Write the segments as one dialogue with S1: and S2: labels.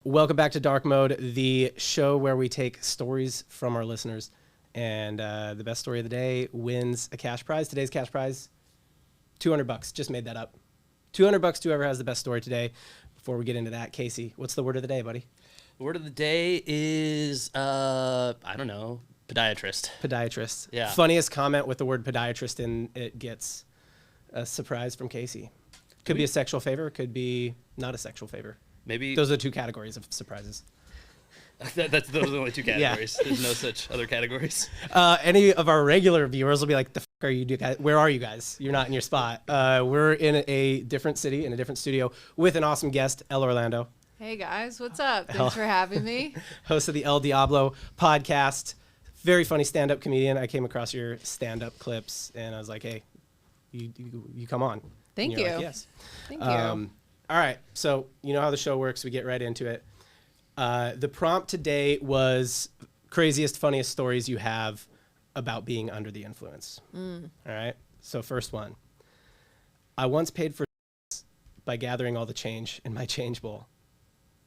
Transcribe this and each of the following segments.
S1: Welcome back to Dark Mode, the show where we take stories from our listeners, and the best story of the day wins a cash prize. Today's cash prize, $200. Just made that up. $200 to whoever has the best story today. Before we get into that, Casey, what's the word of the day, buddy?
S2: The word of the day is, I don't know, podiatrist.
S1: Podiatrist.
S2: Yeah.
S1: Funniest comment with the word podiatrist in it gets a surprise from Casey. Could be a sexual favor, could be not a sexual favor.
S2: Maybe
S1: Those are the two categories of surprises.
S2: those are the only two categories.
S1: Yeah.
S2: There's no such other categories.
S1: Any of our regular viewers will be like, the fuck are you guys? Where are you guys? You're not in your spot. We're in a different city, in a different studio, with an awesome guest, Elle Orlando.
S3: Hey guys, what's up? Thanks for having me.
S1: Host of the El Diablo podcast. Very funny stand-up comedian. I came across your stand-up clips, and I was like, hey, you come on.
S3: Thank
S1: and you're
S3: you.
S1: Like, yes.
S3: Thank you.
S1: All right, so you know how the show works. We get right into it. The prompt today was craziest, funniest stories you have about being under the influence. All right, so first one. I once paid for by gathering all the change in my change bowl,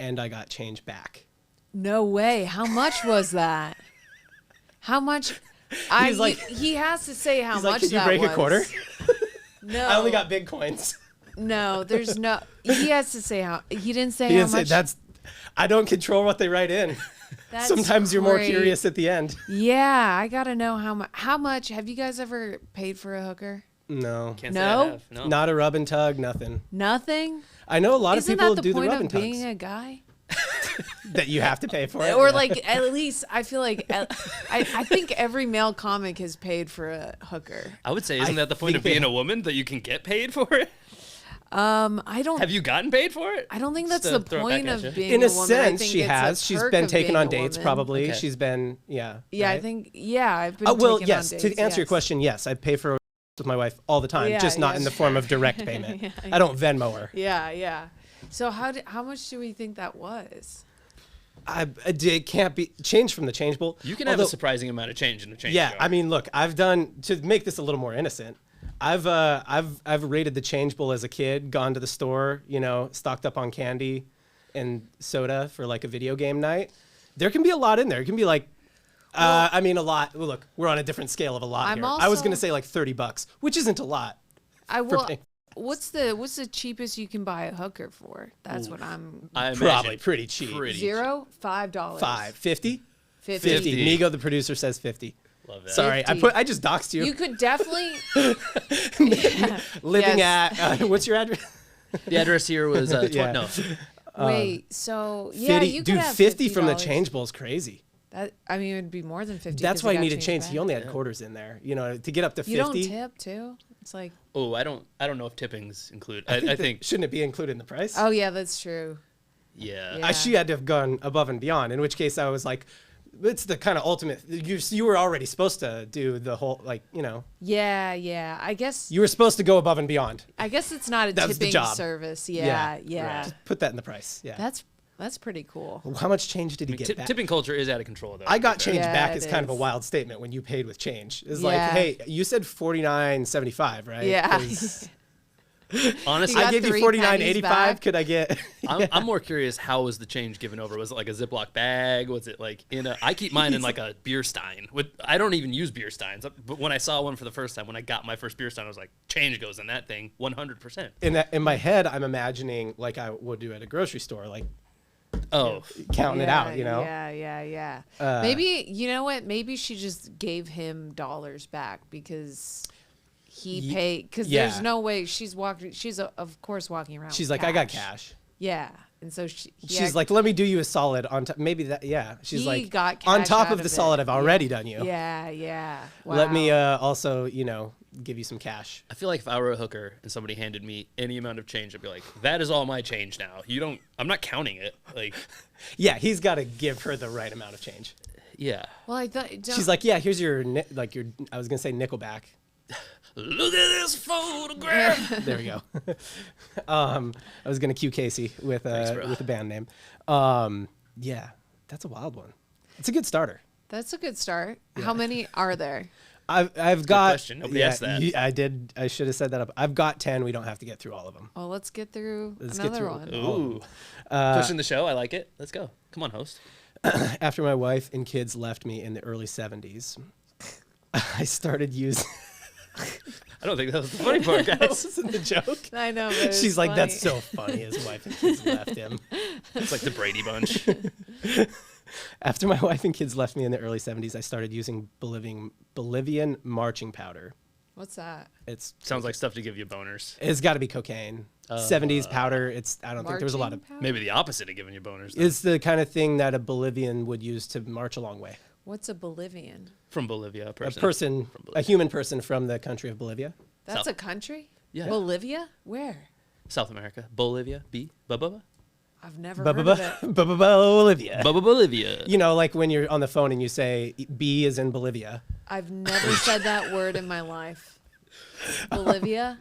S1: and I got change back.
S3: No way. How much was that? How much?
S1: He's like,
S3: he has to say how
S1: he's
S3: much
S1: like, can you
S3: that
S1: break
S3: was.
S1: a quarter?
S3: No.
S1: I only got big coins.
S3: No, there's no. He has to say how. He didn't say
S1: He
S3: how
S1: didn't say
S3: much.
S1: that's. I don't control what they write in.
S3: That's
S1: Sometimes you're more
S3: great.
S1: curious at the end.
S3: Yeah, I gotta know how much. How much have you guys ever paid for a hooker?
S1: No,
S2: Can't
S3: No?
S2: say I have. No.
S1: not a rub and tug, nothing.
S3: Nothing.
S1: I know a lot
S3: Isn't
S1: of people
S3: that the
S1: do the
S3: point
S1: rub
S3: of
S1: and tugs
S3: being a guy?
S1: that you have to pay for it.
S3: Or
S1: yeah.
S3: like at least I feel like I think every male comic has paid for a hooker.
S2: I would say, isn't
S1: I
S2: that the point of
S1: think
S2: being a woman, that you can get paid for it?
S3: I don't.
S2: Have you gotten paid for it?
S3: I don't think that's
S2: Just
S3: the
S2: to throw it
S3: point
S2: back
S3: of
S2: at you.
S3: being
S1: in
S3: a
S1: a
S3: woman. I
S1: sense,
S3: think
S1: she
S3: it's a
S1: has. She's
S3: perk
S1: been
S3: of
S1: taken
S3: being
S1: on
S3: a
S1: dates,
S3: woman.
S1: probably.
S2: Okay.
S1: She's been, yeah.
S3: Yeah, I
S1: right?
S3: think. Yeah, I've been.
S1: Well,
S3: taken
S1: yes.
S3: on
S1: To
S3: dates,
S1: answer your
S3: yes.
S1: question, yes, I pay for with my wife all the time,
S3: Yeah,
S1: just not
S3: yeah,
S1: in the
S3: sure.
S1: form of direct payment.
S3: Yeah,
S1: I don't Venmo her.
S3: Yeah, yeah. So how much do we think that was?
S1: It can't be changed from the change bowl.
S2: You can have a surprising amount of change in a change
S1: Yeah,
S2: jar.
S1: I mean, look, I've done to make this a little more innocent. I've raided the change bowl as a kid, gone to the store, stocked up on candy and soda for like a video game night. There can be a lot in there. It can be like, I mean, a lot. Well, look, we're on a different scale of a lot
S3: I'm
S1: here. I was
S3: also-
S1: gonna say like $30, which isn't a lot.
S3: I will.
S1: paying-
S3: What's the cheapest you can buy a hooker for? That's what I'm.
S2: I imagine
S1: Probably pretty cheap.
S2: pretty
S3: $0, $5.
S1: $5, 50,
S3: 50.
S1: 50. Nigo, the producer, says 50.
S2: Love that.
S1: Sorry,
S3: 50.
S1: I just doxed you.
S3: You could definitely.
S1: Living
S3: Yes.
S1: at what's your address?
S2: The address here was
S1: Yeah.
S2: no.
S3: Wait. So yeah,
S1: 50,
S3: you could
S1: dude,
S3: have
S1: 50 from the
S3: $50.
S1: change bowl is crazy.
S3: That I mean, it'd be more than 50.
S1: That's
S3: 'cause
S1: why
S3: it
S1: he
S3: got
S1: needed change.
S3: back.
S1: He only had quarters in there. To get up to 50.
S3: You don't tip too. It's like.
S2: Oh, I don't know if tippings include. I think
S1: Shouldn't it be included in the price?
S3: Oh yeah, that's true.
S2: yeah.
S3: Yeah.
S1: She had to have gone above and beyond, in which case I was like, it's the kind of ultimate. You were already supposed to do the whole,
S3: Yeah, yeah. I guess.
S1: you were supposed to go above and beyond.
S3: I guess it's not a
S1: That was the
S3: tipping
S1: job.
S3: service. Yeah, yeah.
S1: Just put that in the price. Yeah.
S3: That's pretty cool.
S1: How much change did he get back?
S2: Tipping culture is out of control, though.
S1: I got change
S3: Yeah,
S1: back
S3: it
S1: is kind of a
S3: is.
S1: wild statement when you paid with change. It's
S3: Yeah.
S1: like, hey, you said $49.75, right?
S3: Yeah.
S1: 'Cause
S2: Honestly,
S3: You
S1: I
S3: got
S1: gave you
S3: 3 pennies
S1: $49.85.
S3: back.
S1: Could I get?
S2: I'm more curious, how was the change given over? Was it like a Ziploc bag? Was it like in a... I keep mine in like a beer stein. I don't even use beer steins. But when I saw one for the first time, when I got my first beer stein, I was like, change goes in that thing 100%.
S1: In my head, I'm imagining like I would do at a grocery store, like
S2: Oh,
S1: counting it out,
S3: Yeah, yeah, yeah. Maybe you know what? Maybe she just gave him dollars back because he paid. Because
S1: yeah.
S3: there's no way she's walking. She's of course walking around.
S1: She's
S3: with
S1: like, I got cash.
S3: Yeah, and so
S1: She's like, let me do you a solid on top. Maybe that, yeah. She's
S3: He
S1: like,
S3: got
S1: on
S3: cash
S1: top
S3: out
S1: of the
S3: of
S1: solid
S3: it.
S1: I've already done you.
S3: Yeah, yeah. Wow.
S1: Let me also, give you some cash.
S2: I feel like if I were a hooker and somebody handed me any amount of change, I'd be like, that is all my change now. I'm not counting it. Like,
S1: Yeah, he's got to give her the right amount of change.
S2: yeah.
S3: Well, I thought
S1: She's like, yeah, here's your, I was going to say Nickelback.
S2: Look at this photograph.
S1: There we go. I was going to cue Casey with
S2: bro.
S1: with the band name. Yeah, that's a wild one. It's a good starter.
S3: that's a good start. How many are there?
S1: I've got.
S2: question. Nobody asked that.
S1: I did. I should have set that up. I've got 10. We don't have to get through all of them.
S3: Oh, let's get through
S1: Let's
S3: another
S1: get through
S3: one.
S2: Ooh. Pushing the show. I like it. Let's go. Come on, host.
S1: After my wife and kids left me in the early 70s, I started using.
S2: I don't think that was the funny part,
S1: That
S2: guys.
S1: wasn't the joke.
S3: I know. But
S1: She's like, that's so funny. His wife and kids left him.
S2: It's like the Brady Bunch.
S1: After my wife and kids left me in the early 70s, I started using Bolivian marching powder.
S3: What's that?
S2: Sounds like stuff to give you boners.
S1: It's got to be cocaine. 70s powder. I don't think there was a lot of.
S3: Marching powder?
S2: Maybe the opposite of giving you boners. Then.
S1: It's the kind of thing that a Bolivian would use to march a long way.
S3: What's a Bolivian?
S2: From Bolivia, a person.
S1: A human person from the country of Bolivia.
S3: That's
S2: South-
S3: a country?
S2: Yeah.
S3: Bolivia? Where?
S2: South America. Bolivia. Bubba.
S3: I've never heard of it.
S1: Bolivia.
S2: Bubba Bolivia.
S1: You know, like when you're on the phone and you say B is in Bolivia.
S3: I've never said that word in my life. Bolivia?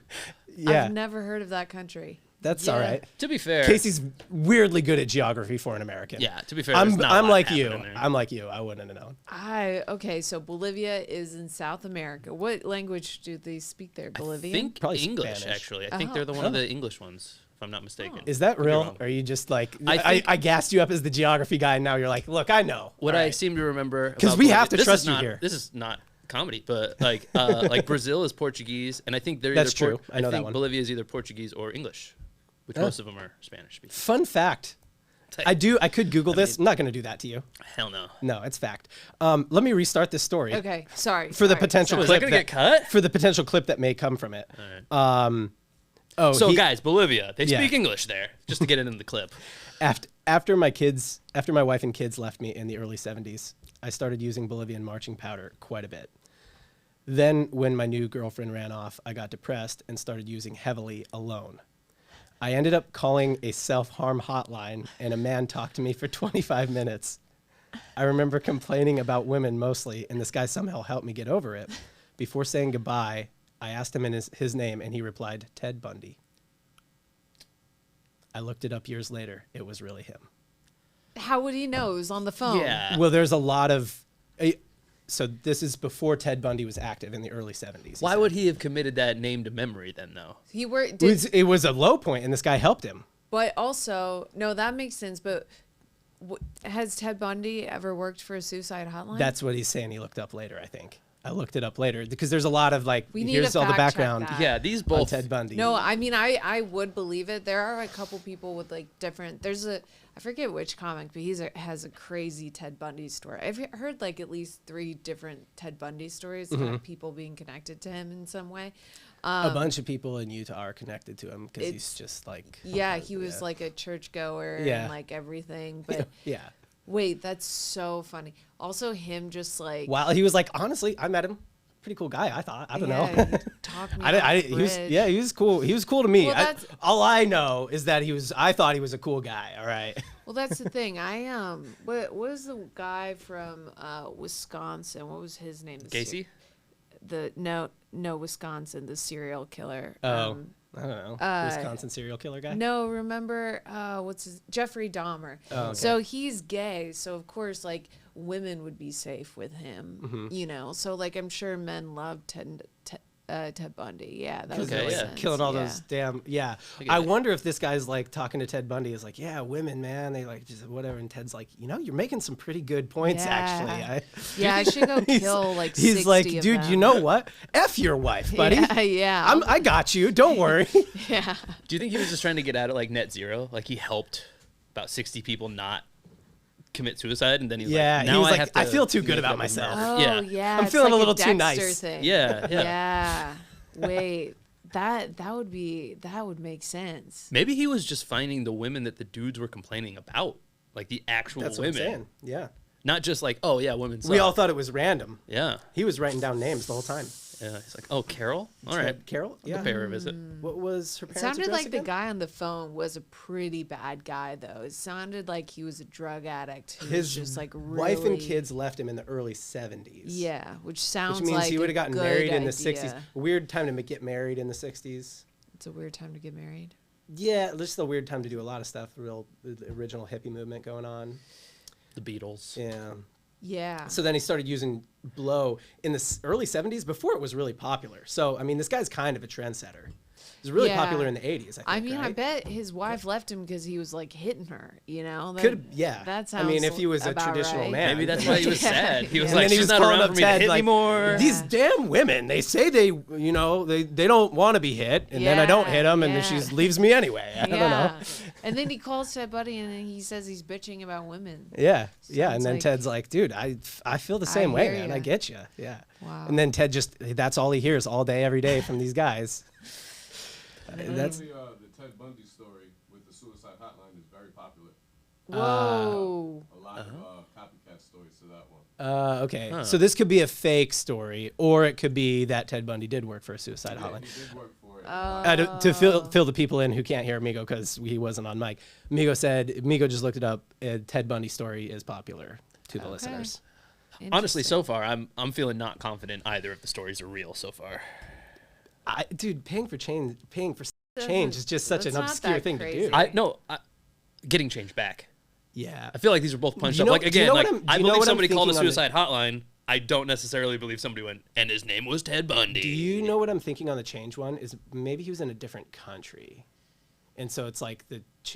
S1: Yeah,
S3: I've never heard of that country.
S1: that's
S3: Yeah.
S1: all right.
S2: To be fair.
S1: Casey's weirdly good at geography for an American.
S2: Yeah, to be fair. there's not a
S1: I'm
S2: lot
S1: like you.
S2: happening there.
S1: I'm like you. I wouldn't have known.
S3: Okay, so Bolivia is in South America. What language do they speak there?
S2: I
S3: Bolivian?
S2: think
S1: Probably
S2: English,
S1: Spanish.
S2: actually. I think
S3: Oh.
S2: they're one of the English ones, if I'm not mistaken.
S1: Is that
S2: Could be
S1: real?
S2: wrong.
S1: Or are you just like
S2: I
S1: I gassed you up as the geography guy, and now you're like, look, I know.
S2: What
S1: All
S2: I
S1: right.
S2: seem to remember,
S1: 'Cause
S2: about
S1: we have to
S2: Bolivia-
S1: trust
S2: is
S1: you
S2: not-
S1: here.
S2: This is not comedy, but like Brazil is Portuguese, and I think they're
S1: That's
S2: either
S1: true. I know that
S2: think
S1: one.
S2: Bolivia is either Portuguese or English, which most of them are Spanish speaking.
S1: Fun fact. I could Google this. I'm not going to do that to you.
S2: Hell no.
S1: No, it's fact. Let me restart this story.
S3: Okay, sorry.
S1: For the
S3: sorry,
S1: potential
S3: sorry.
S2: Is that
S1: clip
S2: gonna get cut?
S1: For the potential clip that may come from it.
S2: So guys, Bolivia, they
S1: Yeah.
S2: speak English there, just to get it in the clip.
S1: After my wife and kids left me in the early 70s, I started using Bolivian marching powder quite a bit. Then, when my new girlfriend ran off, I got depressed and started using heavily alone. I ended up calling a self-harm hotline, and a man talked to me for 25 minutes. I remember complaining about women mostly, and this guy somehow helped me get over it. Before saying goodbye, I asked him his name, and he replied, Ted Bundy. I looked it up years later. It was really him.
S3: How would he know? It was on the phone.
S2: Yeah.
S1: Well, there's a lot of. So this is before Ted Bundy was active in the early 70s.
S2: Why would he have committed that name to memory then, though?
S3: He worked.
S1: It was a low point, and this guy helped him.
S3: But also, no, that makes sense. But has Ted Bundy ever worked for a suicide hotline?
S1: That's what he's saying. He looked up later, I think. I looked it up later because there's a lot of like.
S3: We need
S1: Here's
S3: to
S1: all the
S3: fact check
S1: background
S3: that.
S2: Yeah, these
S1: on
S2: both.
S1: Ted Bundy.
S3: No, I mean, I would believe it. There are a couple people with like different. I forget which comic, but has a crazy Ted Bundy story. I've heard like at least 3 different Ted Bundy stories about people being connected to him in some way.
S1: a bunch of people in Utah are connected to him because he's
S3: It's-
S1: just like.
S3: Yeah, he was like a churchgoer
S1: Yeah.
S3: and like everything. But
S1: Yeah.
S3: wait, that's so funny. Also, him just like
S1: While he was like, honestly, I met him. Pretty cool guy, I thought. I don't know.
S3: he talked me
S1: he was cool. He was cool to me.
S3: Well, that's-
S1: All I know is that I thought he was a cool guy. All right.
S3: Well, that's the thing. What was the guy from Wisconsin? What was his name?
S2: Gacy?
S3: No, Wisconsin, the serial killer.
S1: Oh, I don't know. Wisconsin serial killer guy.
S3: No, remember Jeffrey Dahmer.
S1: Oh, okay.
S3: So he's gay, so of course like women would be safe with him,
S1: Mm-hmm.
S3: you know. So like I'm sure men love Ted Bundy. Yeah, that
S2: Okay,
S3: makes
S2: yeah.
S3: sense.
S1: Killing all
S3: Yeah.
S1: those damn
S2: get
S1: I
S2: it.
S1: wonder if this guy's like talking to Ted Bundy is like, yeah, women, man, they like just whatever, and Ted's like, you're making some pretty good points actually.
S3: Yeah. Yeah, I should go kill like 60
S1: He's like,
S3: of
S1: dude,
S3: them.
S1: you know what? F your wife, buddy.
S3: Yeah.
S1: I got you. Don't worry.
S3: Yeah.
S2: Do you think he was just trying to get out of like net zero? Like he helped about 60 people not commit suicide, and then he's
S1: Yeah,
S2: like,
S1: he
S2: now
S1: was
S2: I
S1: like,
S2: have to
S1: I feel too good
S2: make
S1: about
S2: up with
S1: myself.
S2: murder.
S3: Oh,
S2: Yeah.
S3: yeah.
S1: I'm
S3: it's
S1: feeling
S3: like
S1: a little too
S3: Dexter
S1: nice.
S3: thing.
S2: Yeah.
S3: Yeah. Wait, that would make sense.
S2: Maybe he was just finding the women that the dudes were complaining about, like the actual
S1: That's what
S2: women,
S1: I'm saying. Yeah.
S2: not just like, oh yeah, women.
S1: We
S2: suck.
S1: all thought it was random.
S2: Yeah.
S1: He was writing down names the whole time.
S2: Yeah. He's like, oh, Carol. All right.
S1: Carol?
S2: Yeah.
S1: Yeah.
S2: Pay her a visit.
S1: What was her
S3: It
S1: parents'
S3: sounded
S1: address
S3: like
S1: again?
S3: the guy on the phone was a pretty bad guy, though. It sounded like he was a drug addict who
S1: His
S3: was just like really...
S1: wife and kids left him in the early 70s.
S3: Yeah, which sounds
S1: Which means
S3: like
S1: he would have
S3: a
S1: gotten
S3: good
S1: married in the
S3: idea.
S1: 60s. Weird time to get married in the 60s.
S3: It's a weird time to get married.
S1: Yeah, just a weird time to do a lot of stuff. The original hippie movement going on.
S2: The Beatles.
S1: Yeah.
S3: Yeah.
S1: So then he started using blow in the early 70s before it was really popular. So, I mean, this guy's kind of a trendsetter. It was really
S3: Yeah.
S1: popular in the 80s, I think,
S3: I mean, I
S1: right?
S3: bet his wife left him because he was like hitting her. You know,
S1: Yeah.
S3: That sounds.
S1: I mean, if he was a
S3: about
S1: traditional
S3: right.
S1: man.
S2: Maybe that's why he was sad. He was
S1: And
S2: like,
S1: then he
S2: she's
S1: was
S2: not
S1: calling
S2: around
S1: up
S2: for me to
S1: Ted
S2: hit
S1: like,
S2: anymore.
S1: These damn women, they say they don't want to be hit, and then I don't hit them, and then she leaves me anyway. I don't know.
S3: And then he calls Ted Bundy, and then he says he's bitching about women.
S1: Yeah, and
S3: Sounds
S1: then
S3: like-
S1: Ted's like, dude, I feel the same way,
S3: hear
S1: man.
S3: ya.
S1: I get you. Yeah.
S3: Wow.
S1: And then Ted that's all he hears all day, every day from these guys. That's
S4: The Ted Bundy story with the suicide hotline is very popular.
S3: Whoa.
S4: A lot of copycat stories to that one.
S1: okay. So this could be a fake story, or it could be that Ted Bundy did work for a suicide
S4: Yeah,
S1: hotline.
S4: he did work for it.
S1: To fill the people in who can't hear Migo because he wasn't on mic. Migo just looked it up. Ted Bundy story is popular to the listeners.
S2: Honestly, so far, I'm feeling not confident either if the stories are real so far.
S1: Dude, paying for change is just such an
S3: That's not
S1: obscure
S3: that
S1: thing to
S3: crazy.
S1: do.
S2: Getting change back.
S1: Yeah.
S2: I feel like these are both punched
S1: You
S2: up.
S1: know-
S2: Like
S1: do you
S2: again,
S1: know
S2: like
S1: what I'm-
S2: I
S1: do you know
S2: believe
S1: what I'm
S2: somebody called a
S1: thinking on the-
S2: suicide hotline. I don't necessarily believe somebody went, and his name was Ted Bundy.
S1: Do you know what I'm thinking on the change one? Is maybe he was in a different country. And so it's like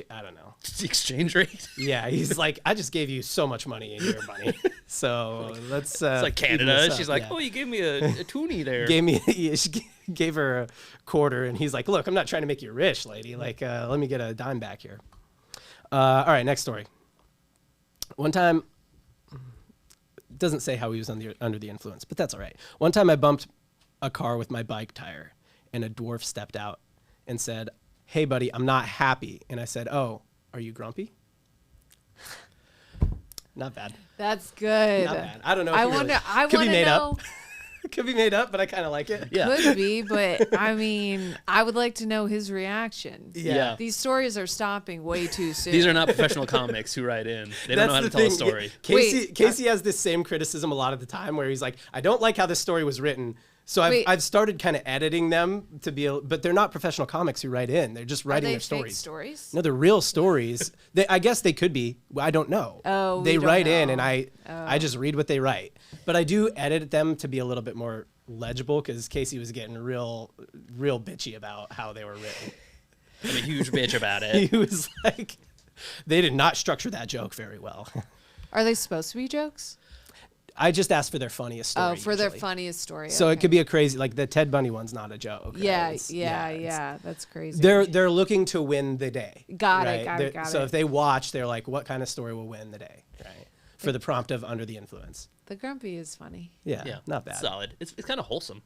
S1: I don't know.
S2: the exchange rate?
S1: Yeah, he's like, I just gave you so much money in your money. So let's.
S2: It's like
S1: even
S2: Canada.
S1: this up.
S2: She's like,
S1: Yeah.
S2: oh, you gave me a toonie there.
S1: She gave her a quarter, and he's like, look, I'm not trying to make you rich, lady. Like, let me get a dime back here. All right, next story. One time, doesn't say how he was under the influence, but that's all right. One time I bumped a car with my bike tire, and a dwarf stepped out and said, hey, buddy, I'm not happy. And I said, oh, are you grumpy? Not bad.
S3: That's good.
S1: Not bad. I don't know. If
S3: I
S1: he really-
S3: wonder. I
S1: could
S3: want
S1: be
S3: to
S1: made
S3: know.
S1: up. Could be made up, but I kind of like it.
S2: Yeah.
S3: Could be, but I mean, I would like to know his reaction.
S2: Yeah.
S3: These stories are stopping way too soon.
S2: These are not professional comics who write in. They don't know how to tell a story.
S1: Casey has this same criticism a lot of the time where he's like, I don't like how this story was written. So I've started kind of editing them to be, but they're not professional comics who write in. They're just
S3: Are
S1: writing
S3: they
S1: their
S3: fake
S1: stories.
S3: stories?
S1: No, they're real stories. I guess they could be. I don't know.
S3: Oh,
S1: they
S3: we don't
S1: write in,
S3: know.
S1: and I just read what they write. But I do edit them to be a little bit more legible because Casey was getting real bitchy about how they were written.
S2: I'm a huge bitch about it.
S1: He was like, they did not structure that joke very well.
S3: Are they supposed to be jokes?
S1: I just asked for their funniest story.
S3: Oh, for their
S1: usually.
S3: funniest story.
S1: So it
S3: okay.
S1: could be a crazy, like the Ted Bundy one's not a joke.
S3: Yeah,
S1: right?
S3: yeah. That's crazy.
S1: They're looking to win the day.
S3: Got it,
S1: right?
S3: got it, got
S1: So
S3: it.
S1: if they watch, they're like, what kind of story will win the day, right? For the prompt of under the influence.
S3: The grumpy is funny.
S1: Yeah,
S2: Yeah,
S1: not bad.
S2: Solid. It's kind of wholesome,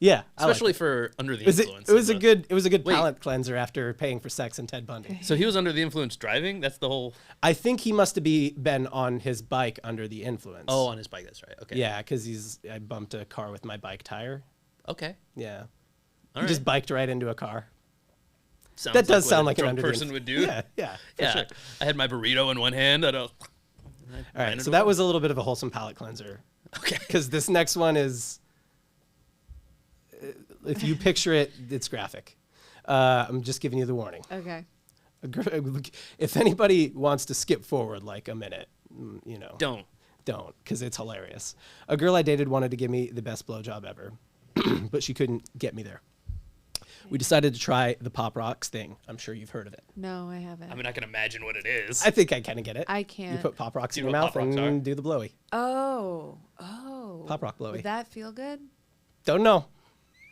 S1: Yeah, I like
S2: especially
S1: it.
S2: for under the
S1: It was
S2: influence.
S1: it was a
S2: of
S1: good
S2: Wait.
S1: palate cleanser after paying for sex and Ted Bundy.
S2: So he was under the influence driving. That's the whole.
S1: I think he must have been on his bike under the influence.
S2: Oh, on his bike. That's right. Okay.
S1: yeah, because I bumped a car with my bike tire.
S2: Okay.
S1: Yeah,
S2: All
S1: he just
S2: right.
S1: biked right into a car.
S2: Sounds
S1: That does
S2: what
S1: sound
S2: a
S1: like an
S2: drunk
S1: under the
S2: person would do.
S1: Yeah, yeah, for
S2: Yeah.
S1: sure.
S2: I had my burrito in one hand.
S1: All right, so that was a little bit of a wholesome palate cleanser.
S2: okay.
S1: Because this next one is, if you picture it, it's graphic. I'm just giving you the warning.
S3: Okay.
S1: If anybody wants to skip forward like a minute,
S2: Don't.
S1: don't, because it's hilarious. A girl I dated wanted to give me the best blowjob ever, but she couldn't get me there. We decided to try the Pop Rocks thing. I'm sure you've heard of it.
S3: No, I haven't.
S2: I mean, I can imagine what it is.
S1: I think I kind of get it.
S3: I
S1: You
S3: can't.
S1: put Pop Rocks
S2: Do
S1: in
S2: you
S1: your
S2: know
S1: mouth
S2: what Pop Rocks
S1: and
S2: are?
S1: do the blowy.
S3: Oh.
S1: Pop Rock blowy.
S3: Would that feel good?
S1: Don't know.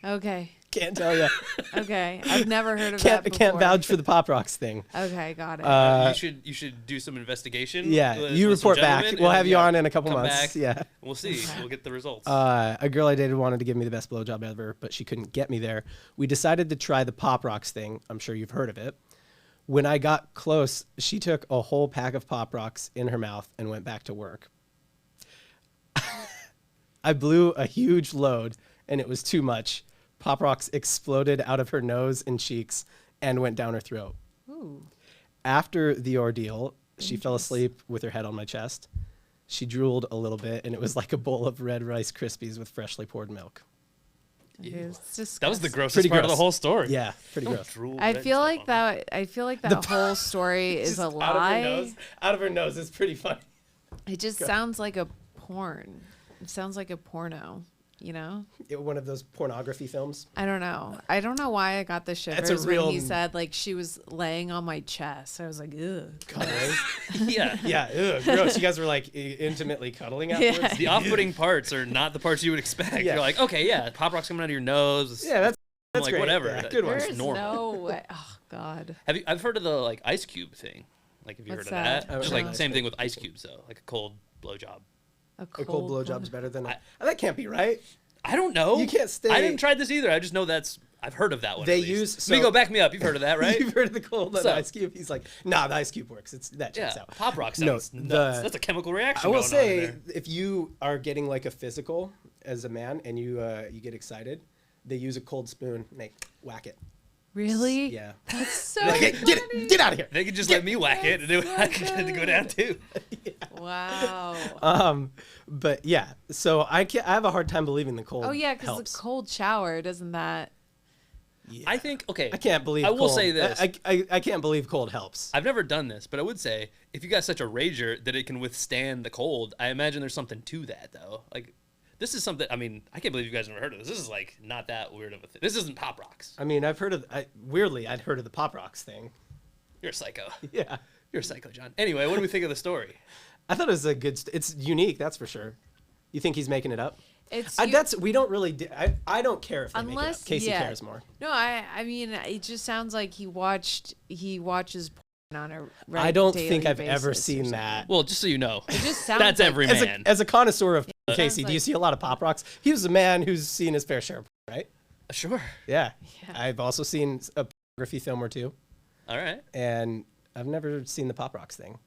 S3: Okay.
S1: Can't tell you.
S3: Okay. I've never heard of that before.
S1: Can't vouch for the Pop Rocks thing.
S3: Okay, got it.
S2: you should do some investigation.
S1: Yeah,
S2: with-
S1: you
S2: with some
S1: report back.
S2: gentlemen,
S1: We'll
S2: and
S1: have you
S2: yeah,
S1: on in a couple
S2: come
S1: months.
S2: back.
S1: Yeah.
S2: We'll see. We'll get the results.
S1: A girl I dated wanted to give me the best blowjob ever, but she couldn't get me there. We decided to try the Pop Rocks thing. I'm sure you've heard of it. When I got close, she took a whole pack of Pop Rocks in her mouth and went back to work. I blew a huge load, and it was too much. Pop Rocks exploded out of her nose and cheeks and went down her throat.
S3: Ooh.
S1: After the ordeal, she fell asleep with her head on my chest. She drooled a little bit, and it was like a bowl of red Rice Krispies with freshly poured milk.
S3: It's disgusting.
S2: that was the grossest
S1: Pretty
S2: part of
S1: gross.
S2: the whole story.
S1: Yeah, pretty
S2: Don't
S1: gross.
S2: drool
S3: I
S2: red
S3: feel
S2: stuff
S3: like
S2: on
S3: that. I feel like that whole story is a lie.
S1: Out of her nose is pretty funny.
S3: It just sounds like a porn. It sounds like a porno, you know?
S1: One of those pornography films.
S3: I don't know. I don't know why I got the shivers
S1: That's a real-
S3: when he said like she was laying on my chest. I was like, ugh.
S1: Cuddling.
S2: Yeah.
S1: Yeah, ugh, gross. You guys were like intimately cuddling afterwards.
S2: The off-putting parts are not the parts you would expect.
S1: Yeah.
S2: You're like, okay, yeah, pop rocks coming out of your nose.
S1: Yeah, that's
S2: like
S1: great.
S2: whatever.
S1: Yeah, good one.
S3: There's
S2: normal.
S3: no way. Oh God.
S2: I've heard of the like ice cube thing. Like, have you
S3: What's
S2: heard of that?
S3: that?
S2: Just
S1: Oh,
S2: like
S1: no.
S2: same thing with ice cubes though, like a cold blowjob.
S1: A cold blowjob's
S3: blow-
S1: better than that can't be right.
S2: I don't know.
S1: You can't stay-
S2: I didn't try this either. I just know I've heard of that one.
S1: They
S2: at least.
S1: use- so-
S2: Migo, back me up. You've heard of that, right?
S1: You've heard of the cold
S2: So-
S1: ice cube? He's like, nah, the ice cube works. That checks
S2: Yeah,
S1: out.
S2: pop rock
S1: No,
S2: sounds nuts.
S1: the-
S2: That's a chemical reaction.
S1: I will
S2: going on
S1: say,
S2: in there.
S1: if you are getting like a physical as a man and you get excited, they use a cold spoon and they whack it.
S3: Really?
S1: Yeah.
S3: That's so
S1: Like, hey,
S3: funny.
S1: get out of here.
S2: They could just let me whack it, and I could go down too.
S3: Wow.
S1: But yeah, so I have a hard time believing the cold.
S3: Oh yeah, because
S1: helps.
S3: the cold shower doesn't that?
S1: Yeah.
S2: I think okay.
S1: I can't believe.
S2: I will
S1: cold-
S2: say this.
S1: I can't believe cold helps.
S2: I've never done this, but I would say if you got such a rager that it can withstand the cold, I imagine there's something to that though. Like this is something. I mean, I can't believe you guys never heard of this. This is like not that weird of a thing. This isn't pop rocks.
S1: I mean, I've heard of. Weirdly, I'd heard of the pop rocks thing.
S2: You're a psycho.
S1: Yeah,
S2: You're a psycho, John. Anyway, what do we think of the story?
S1: I thought it was a good. It's unique, that's for sure. You think he's making it up?
S3: It's
S1: That's we don't really. I don't care if they make it up.
S3: unless
S1: Casey
S3: yeah.
S1: cares more.
S3: No, I mean it just sounds like he watches porn on a
S1: I don't
S3: daily
S1: think I've
S3: basis
S1: ever
S3: or
S1: seen
S3: something.
S1: that.
S2: Well, just so you know,
S3: It just sounds
S2: that's
S3: like,
S2: every
S1: As
S2: man.
S1: a connoisseur of
S3: It
S1: Casey,
S3: sounds
S1: do you
S3: like-
S1: see a lot of pop rocks? He was a man who's seen his fair share of porn, right?
S2: Sure.
S1: Yeah.
S3: Yeah.
S1: I've also seen a pornography film or two,
S2: All right.
S1: and I've never seen the pop rocks thing.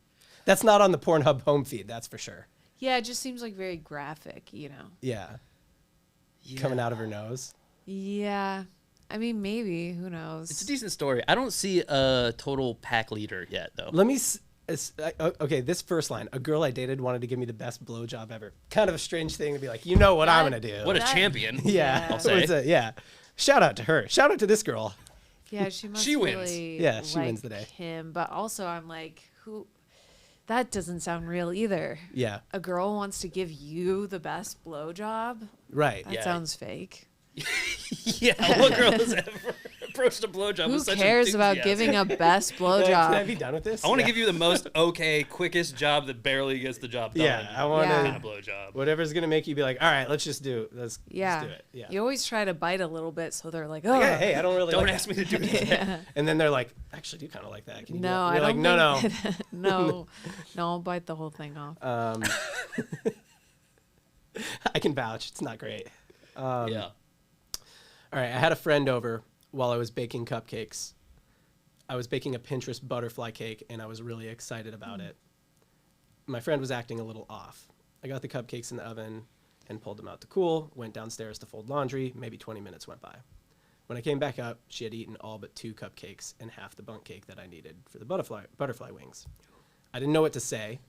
S1: That's not on the Pornhub home feed, that's for sure.
S3: Yeah, it just seems like very graphic, you know.
S1: Yeah. Coming out of her nose.
S3: Yeah. I mean, maybe. Who knows?
S2: It's a decent story. I don't see a total pack leader yet, though.
S1: Let me. Okay, this first line. A girl I dated wanted to give me the best blowjob ever. Kind of a strange thing to be like, you know what I'm
S3: That-
S1: going to do.
S2: What a
S3: That-
S2: champion.
S1: yeah.
S2: I'll say.
S1: Yeah. Shout out to her. Shout out to this girl.
S3: Yeah, she must
S2: She wins.
S3: really
S1: Yeah, she
S3: like
S1: wins the day.
S3: him, but also I'm like, who? That doesn't sound real either.
S1: Yeah.
S3: A girl wants to give you the best blowjob.
S1: Right.
S3: That
S2: Yeah.
S3: sounds fake.
S2: Yeah, what girl has ever approached a blowjob
S3: Who
S2: with such
S3: cares about
S2: enthusiasm?
S3: giving a best
S1: Can I
S3: blowjob?
S1: be done with this?
S2: I want to
S1: Yeah.
S2: give you the most okay, quickest job that barely gets the job done.
S1: Yeah, I want
S3: Yeah.
S2: kind of
S1: to.
S2: blowjob.
S1: Whatever's gonna make you be like, all right, let's just do. Let's
S3: Yeah.
S1: do it. Yeah.
S3: You always try to bite a little bit, so they're like, oh,
S1: Yeah, hey, I don't really.
S2: Don't
S1: like
S2: ask
S1: that.
S2: me to do it.
S1: And then they're like, actually, do kind of like that. Can you do
S3: no,
S1: that?
S3: I
S1: You're
S3: don't.
S1: like, no.
S3: think no, no, I'll bite the whole thing off.
S1: I can vouch. It's not great.
S2: Yeah.
S1: All right, I had a friend over while I was baking cupcakes. I was baking a Pinterest butterfly cake, and I was really excited about it. My friend was acting a little off. I got the cupcakes in the oven and pulled them out to cool, went downstairs to fold laundry. Maybe 20 minutes went by. When I came back up, she had eaten all but 2 cupcakes and half the bundt cake that I needed for the butterfly wings. I didn't know what to say.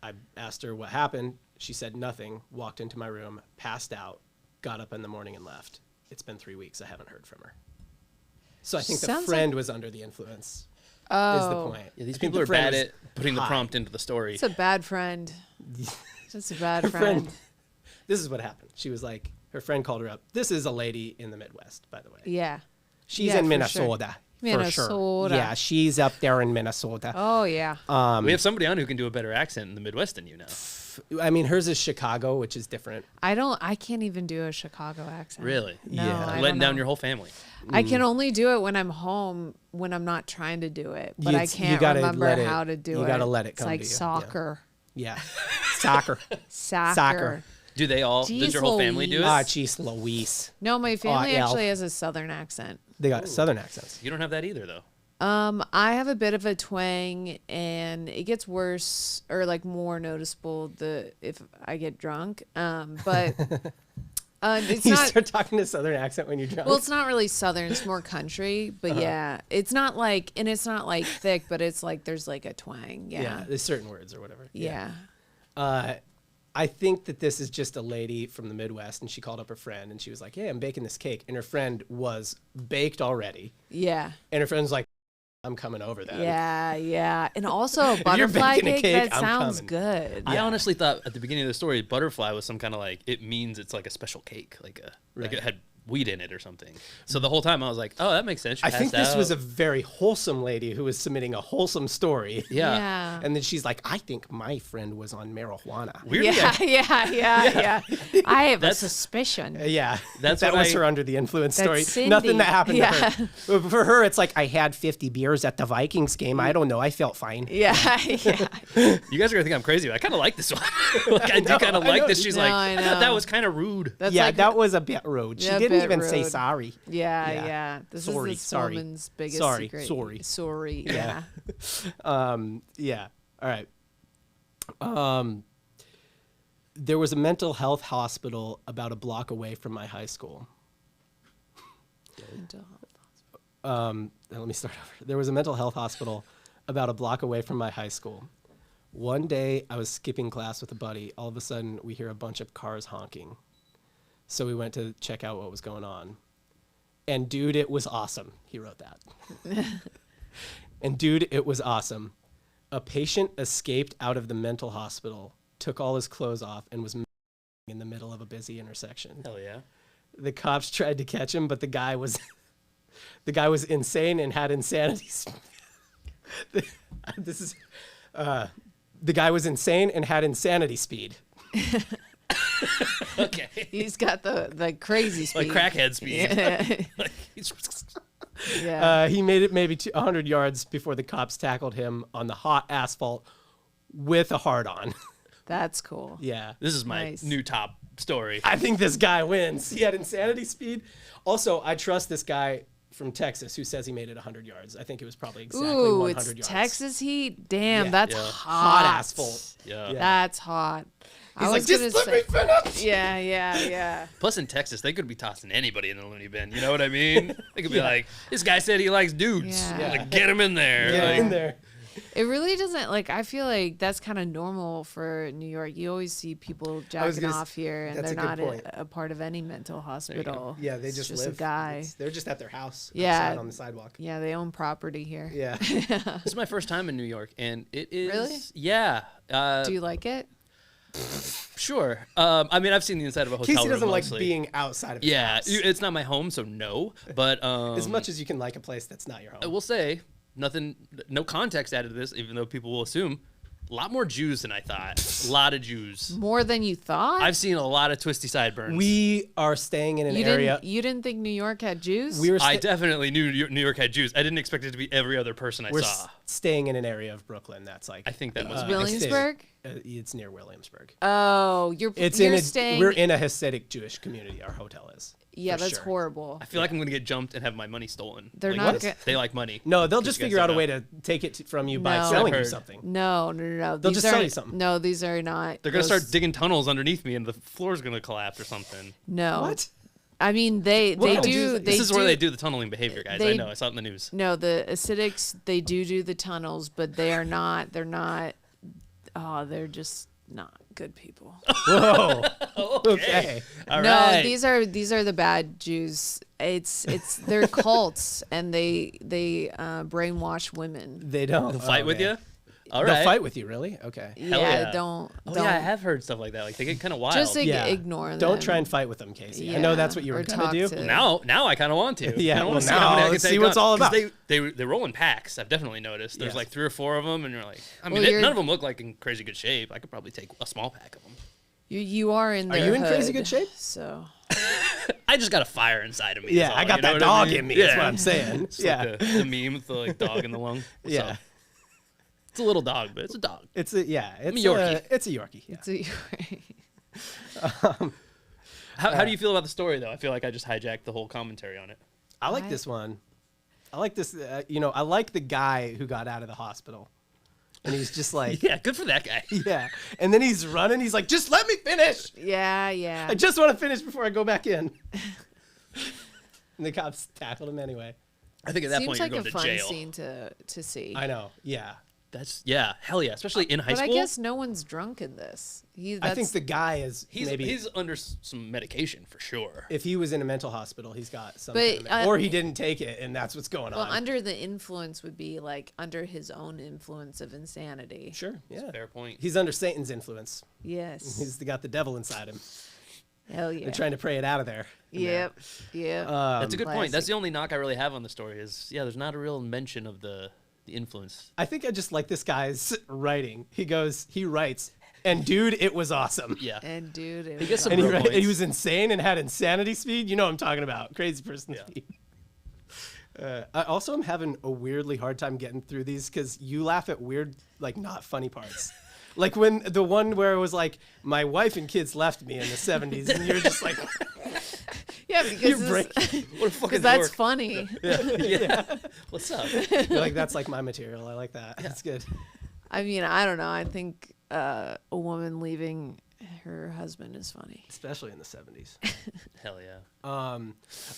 S1: I asked her what happened. She said nothing, walked into my room, passed out, got up in the morning and left. It's been 3 weeks. I haven't heard from her. So I think the
S3: Sounds
S1: friend was under the influence,
S3: Oh,
S1: is the point.
S2: Yeah, these
S1: I think
S2: people
S1: the
S2: are
S1: friend
S2: bad
S1: was
S2: at putting the
S1: high.
S2: prompt into the story.
S3: it's a bad friend. Just a bad
S1: Her
S3: friend.
S1: This is what happened. She was like, her friend called her up. This is a lady in the Midwest, by the way.
S3: Yeah.
S1: She's
S3: Yeah,
S1: in
S3: for
S1: Minnesota. For sure.
S3: Minnesota.
S1: Yeah, she's up there in Minnesota.
S3: Oh yeah.
S2: We have somebody on who can do a better accent in the Midwest than you now.
S1: I mean, hers is Chicago, which is different.
S3: I can't even do a Chicago accent.
S2: Really?
S3: No,
S1: Yeah.
S3: I
S2: You're letting
S3: don't
S2: down
S3: know.
S2: your whole family.
S3: I can only do it when I'm home, when I'm not trying to do it. But I
S1: You
S3: can't
S1: gotta
S3: remember
S1: let it-
S3: how to do it.
S1: you gotta let it
S3: It's
S1: come
S3: like
S1: to you. Yeah.
S3: soccer.
S1: Yeah. Soccer.
S3: Soccer.
S1: Soccer.
S2: Do they all?
S3: Jeez
S2: Does your whole family do it?
S1: Ah, jeez, Louise.
S3: No, my family
S1: Elle.
S3: actually has a southern accent.
S1: They got southern accents.
S2: You don't have that either, though.
S3: I have a bit of a twang, and it gets worse or like more noticeable if I get drunk. But it's
S1: You
S3: not.
S1: start talking to southern accent when you're drunk.
S3: Well, it's not really southern. It's more country. But yeah, it's not like, and it's not like thick, but it's like there's like a twang. Yeah.
S1: there's certain words or whatever.
S3: Yeah.
S1: I think that this is just a lady from the Midwest, and she called up her friend, and she was like, "Hey, I'm baking this cake," and her friend was baked already,
S3: Yeah.
S1: and her friend's like, I'm coming over that.
S3: Yeah. And also a
S1: you're
S3: butterfly
S1: baking a
S3: cake,
S1: cake,
S3: that
S1: I'm
S3: sounds
S1: coming.
S3: good.
S2: I honestly thought at the beginning of the story, butterfly was some kind of like, it means it's like a special cake, like
S1: Right.
S2: it had wheat in it or something. So the whole time I was like, oh, that makes sense. She
S1: I think
S2: passed
S1: this was a
S2: out.
S1: very wholesome lady who was submitting a wholesome story.
S2: Yeah.
S1: And then she's like, I think my friend was on marijuana.
S2: Weirdly,
S3: Yeah. I have a
S2: That's-
S3: suspicion.
S1: Yeah,
S2: That's
S1: that
S2: what
S1: was
S2: I-
S1: her under the influence
S3: That's
S1: story.
S3: Cindy.
S1: Nothing that happened to
S3: Yeah.
S1: her. But for her, it's like I had 50 beers at the Vikings game. I don't know. I felt fine.
S3: Yeah.
S2: You guys are gonna think I'm crazy, but I kind of like this one. Like, I do kind of
S1: I
S2: like
S1: know.
S2: this. She's
S3: No,
S2: like,
S3: I
S2: I thought that
S3: know.
S2: was kind of rude.
S3: That's
S1: Yeah,
S3: like,
S1: that was a bit rude. She
S3: Yeah, a
S1: didn't
S3: bit
S1: even say
S3: rude.
S1: sorry.
S3: Yeah. This
S1: Sorry,
S3: is this
S1: sorry.
S3: woman's biggest
S1: Sorry,
S3: secret.
S1: sorry.
S3: Sorry. Yeah.
S1: Yeah. All right. There was a mental health hospital about a block away from my high school. Let me start over. There was a mental health hospital about a block away from my high school. One day, I was skipping class with a buddy. All of a sudden, we hear a bunch of cars honking. So we went to check out what was going on. And dude, it was awesome. He wrote that. And dude, it was awesome. A patient escaped out of the mental hospital, took all his clothes off, and was in the middle of a busy intersection.
S2: Hell yeah.
S1: The cops tried to catch him, but the guy was insane and had insanity. The guy was insane and had insanity speed.
S2: Okay.
S3: He's got the crazy speed.
S2: Like crackhead speed.
S3: Yeah.
S2: Like, he's-
S3: Yeah.
S1: He made it maybe 100 yards before the cops tackled him on the hot asphalt with a hard-on.
S3: That's cool.
S1: Yeah.
S2: This is my
S3: Nice.
S2: new top story.
S1: I think this guy wins. He had insanity speed. Also, I trust this guy from Texas who says he made it 100 yards. I think it was probably exactly
S3: Ooh,
S1: 100
S3: it's
S1: yards.
S3: Texas heat. Damn,
S1: Yeah.
S3: that's
S2: Yeah.
S3: hot.
S1: Hot asphalt.
S2: Yeah.
S3: That's hot.
S1: He's like, just let me finish.
S3: Yeah.
S2: Plus, in Texas, they could be tossing anybody in the loony bin. You know what I mean? They could be like, this guy said he likes dudes.
S3: Yeah.
S2: Like, get him in there.
S1: Yeah,
S2: Like,
S1: in there.
S3: It really doesn't I feel like that's kind of normal for New York. You always see people jacking
S1: gonna
S3: off here, and
S1: that's
S3: they're
S1: a good
S3: not
S1: point.
S3: a part of any mental hospital.
S1: Yeah, they
S3: It's
S1: just
S3: just
S1: live.
S3: a guy.
S1: They're just at their house.
S3: Yeah.
S1: Outside on the sidewalk.
S3: Yeah, they own property here.
S1: Yeah.
S2: This is my first time in New York, and it is.
S3: Really?
S2: Yeah.
S3: Do you like it?
S2: Sure. I mean, I've seen the inside of a hotel
S1: Casey
S2: room
S1: doesn't like
S2: mostly.
S1: being outside of his
S2: Yeah,
S1: house.
S2: it's not my home, so no. But
S1: As much as you can like a place that's not your
S2: I
S1: home.
S2: will say, no context added to this, even though people will assume. A lot more Jews than I thought. A lot of Jews.
S3: More than you thought?
S2: I've seen a lot of twisty sideburns.
S1: We are staying in an area.
S3: You didn't think New York had Jews?
S1: We were
S2: I definitely knew New York had Jews. I didn't expect it to be every other person I
S1: we're
S2: saw.
S1: staying in an area of Brooklyn that's like.
S2: I think that must be
S3: Williamsburg?
S1: It's near Williamsburg.
S3: Oh, you're staying.
S1: We're in a Hasidic Jewish community. Our hotel is.
S3: Yeah,
S1: for
S3: that's
S1: sure.
S3: horrible.
S2: I feel like I'm going to get jumped and have my money stolen.
S3: They're
S2: Like,
S3: not
S2: what?
S3: go-
S2: They like money.
S1: No, they'll
S2: Just
S1: just
S2: guys
S1: figure out a
S2: don't
S1: way
S2: know.
S1: to take it from you by
S3: No.
S1: selling you
S2: Heard.
S1: something.
S3: No.
S1: They'll
S3: These
S1: just sell
S3: aren't-
S1: you something.
S3: No, these are not.
S2: They're going to
S3: those-
S2: start digging tunnels underneath me and the floor's going to collapse or something.
S3: No.
S1: What?
S3: I mean, they
S1: What?
S3: do.
S2: This is where they do the tunneling behavior, guys. I
S3: they-
S2: know. I saw it in the news.
S3: No, the acidics, they do the tunnels, but they are not. They're not. Oh, they're just not good people.
S1: Whoa. Okay.
S2: All
S3: no,
S2: right.
S3: these are the bad Jews. It's they're cults, and they brainwash women.
S1: They don't.
S2: They'll fight with
S1: okay.
S2: you? All
S1: They'll
S2: right.
S1: fight with you, really? Okay.
S2: Hell
S3: yeah,
S2: yeah.
S3: don't.
S2: Oh,
S3: don't
S2: yeah, I have heard stuff like that. Like, they get kind of wild.
S3: just
S1: Yeah.
S3: ignore them.
S1: Don't try and fight with them, Casey. I know that's what you
S3: or
S1: were gonna
S3: talk
S1: do.
S3: to-
S2: Now I kind of want to.
S1: Yeah,
S2: I wanna
S1: well,
S2: see
S1: now
S2: how many I can
S1: let's
S2: take
S1: see what it's
S2: on.
S1: all
S2: 'Cause
S1: about.
S2: They roll in packs. I've definitely noticed. There's
S1: Yeah.
S2: like 3 or 4 of them, and you're like, I mean,
S3: Well, you're-
S2: none of them look like in crazy good shape. I could probably take a small pack of them.
S3: You are in.
S1: Are
S3: their
S1: you in crazy
S3: hood,
S1: good shape?
S3: So
S2: I just got a fire inside of me.
S1: Yeah,
S2: is all,
S1: I got
S2: you know
S1: that
S2: what I
S1: dog
S2: mean?
S1: in me.
S2: Yeah.
S1: That's what I'm saying.
S2: It's
S1: Yeah.
S2: like the meme with the like dog in the lung. What's
S1: Yeah.
S2: up? It's a little dog, but it's a dog.
S1: It's a
S2: Yorkie.
S1: It's a Yorkie. Yeah.
S2: How do you feel about the story, though? I feel like I just hijacked the whole commentary on it.
S1: I like this one. I like this. I like the guy who got out of the hospital, and he's just like,
S2: Yeah, good for that guy.
S1: yeah. And then he's running. He's like, just let me finish.
S3: yeah.
S1: I just want to finish before I go back in. And the cops tackled him anyway.
S2: I think at that
S3: Seems
S2: point
S3: like
S2: you're
S3: a
S2: going
S3: fun
S2: to jail.
S3: scene to see.
S1: I know. Yeah.
S2: hell yeah, especially in high
S3: But
S2: school.
S3: I guess no one's drunk in this.
S1: I think the guy is
S2: he's
S1: maybe
S2: he's under some medication for sure.
S1: if he was in a mental hospital, he's got some
S3: But,
S1: or he didn't take it, and that's what's going
S3: Well,
S1: on.
S3: under the influence would be like under his own influence of insanity.
S1: Sure, yeah.
S2: Fair point.
S1: He's under Satan's influence.
S3: Yes.
S1: He's got the devil inside him.
S3: Hell yeah.
S1: They're trying to pray it out of there.
S3: Yep. Yep.
S2: That's a good point. That's
S3: classic.
S2: the only knock I really have on the story is there's not a real mention of the influence.
S1: I think I just like this guy's writing. He writes, and dude, it was awesome.
S2: Yeah.
S3: And dude, it
S2: He
S3: was
S2: gets some
S1: And
S2: real points.
S1: he was insane and had insanity speed. You know what I'm talking about. Crazy person
S2: Yeah.
S1: speed. I also am having a weirdly hard time getting through these because you laugh at weird, like, not funny parts. Like when the one where it was like, my wife and kids left me in the 70s, and you're just like,
S3: yeah,
S1: you're
S3: because
S1: breaking.
S2: What a fucking
S3: that's
S2: dork.
S3: funny.
S2: Yeah. What's up?
S1: You're like, that's like my material. I like that. That's good.
S3: I mean, I don't know. I think a woman leaving her husband is funny.
S1: Especially in the 70s.
S2: Hell yeah.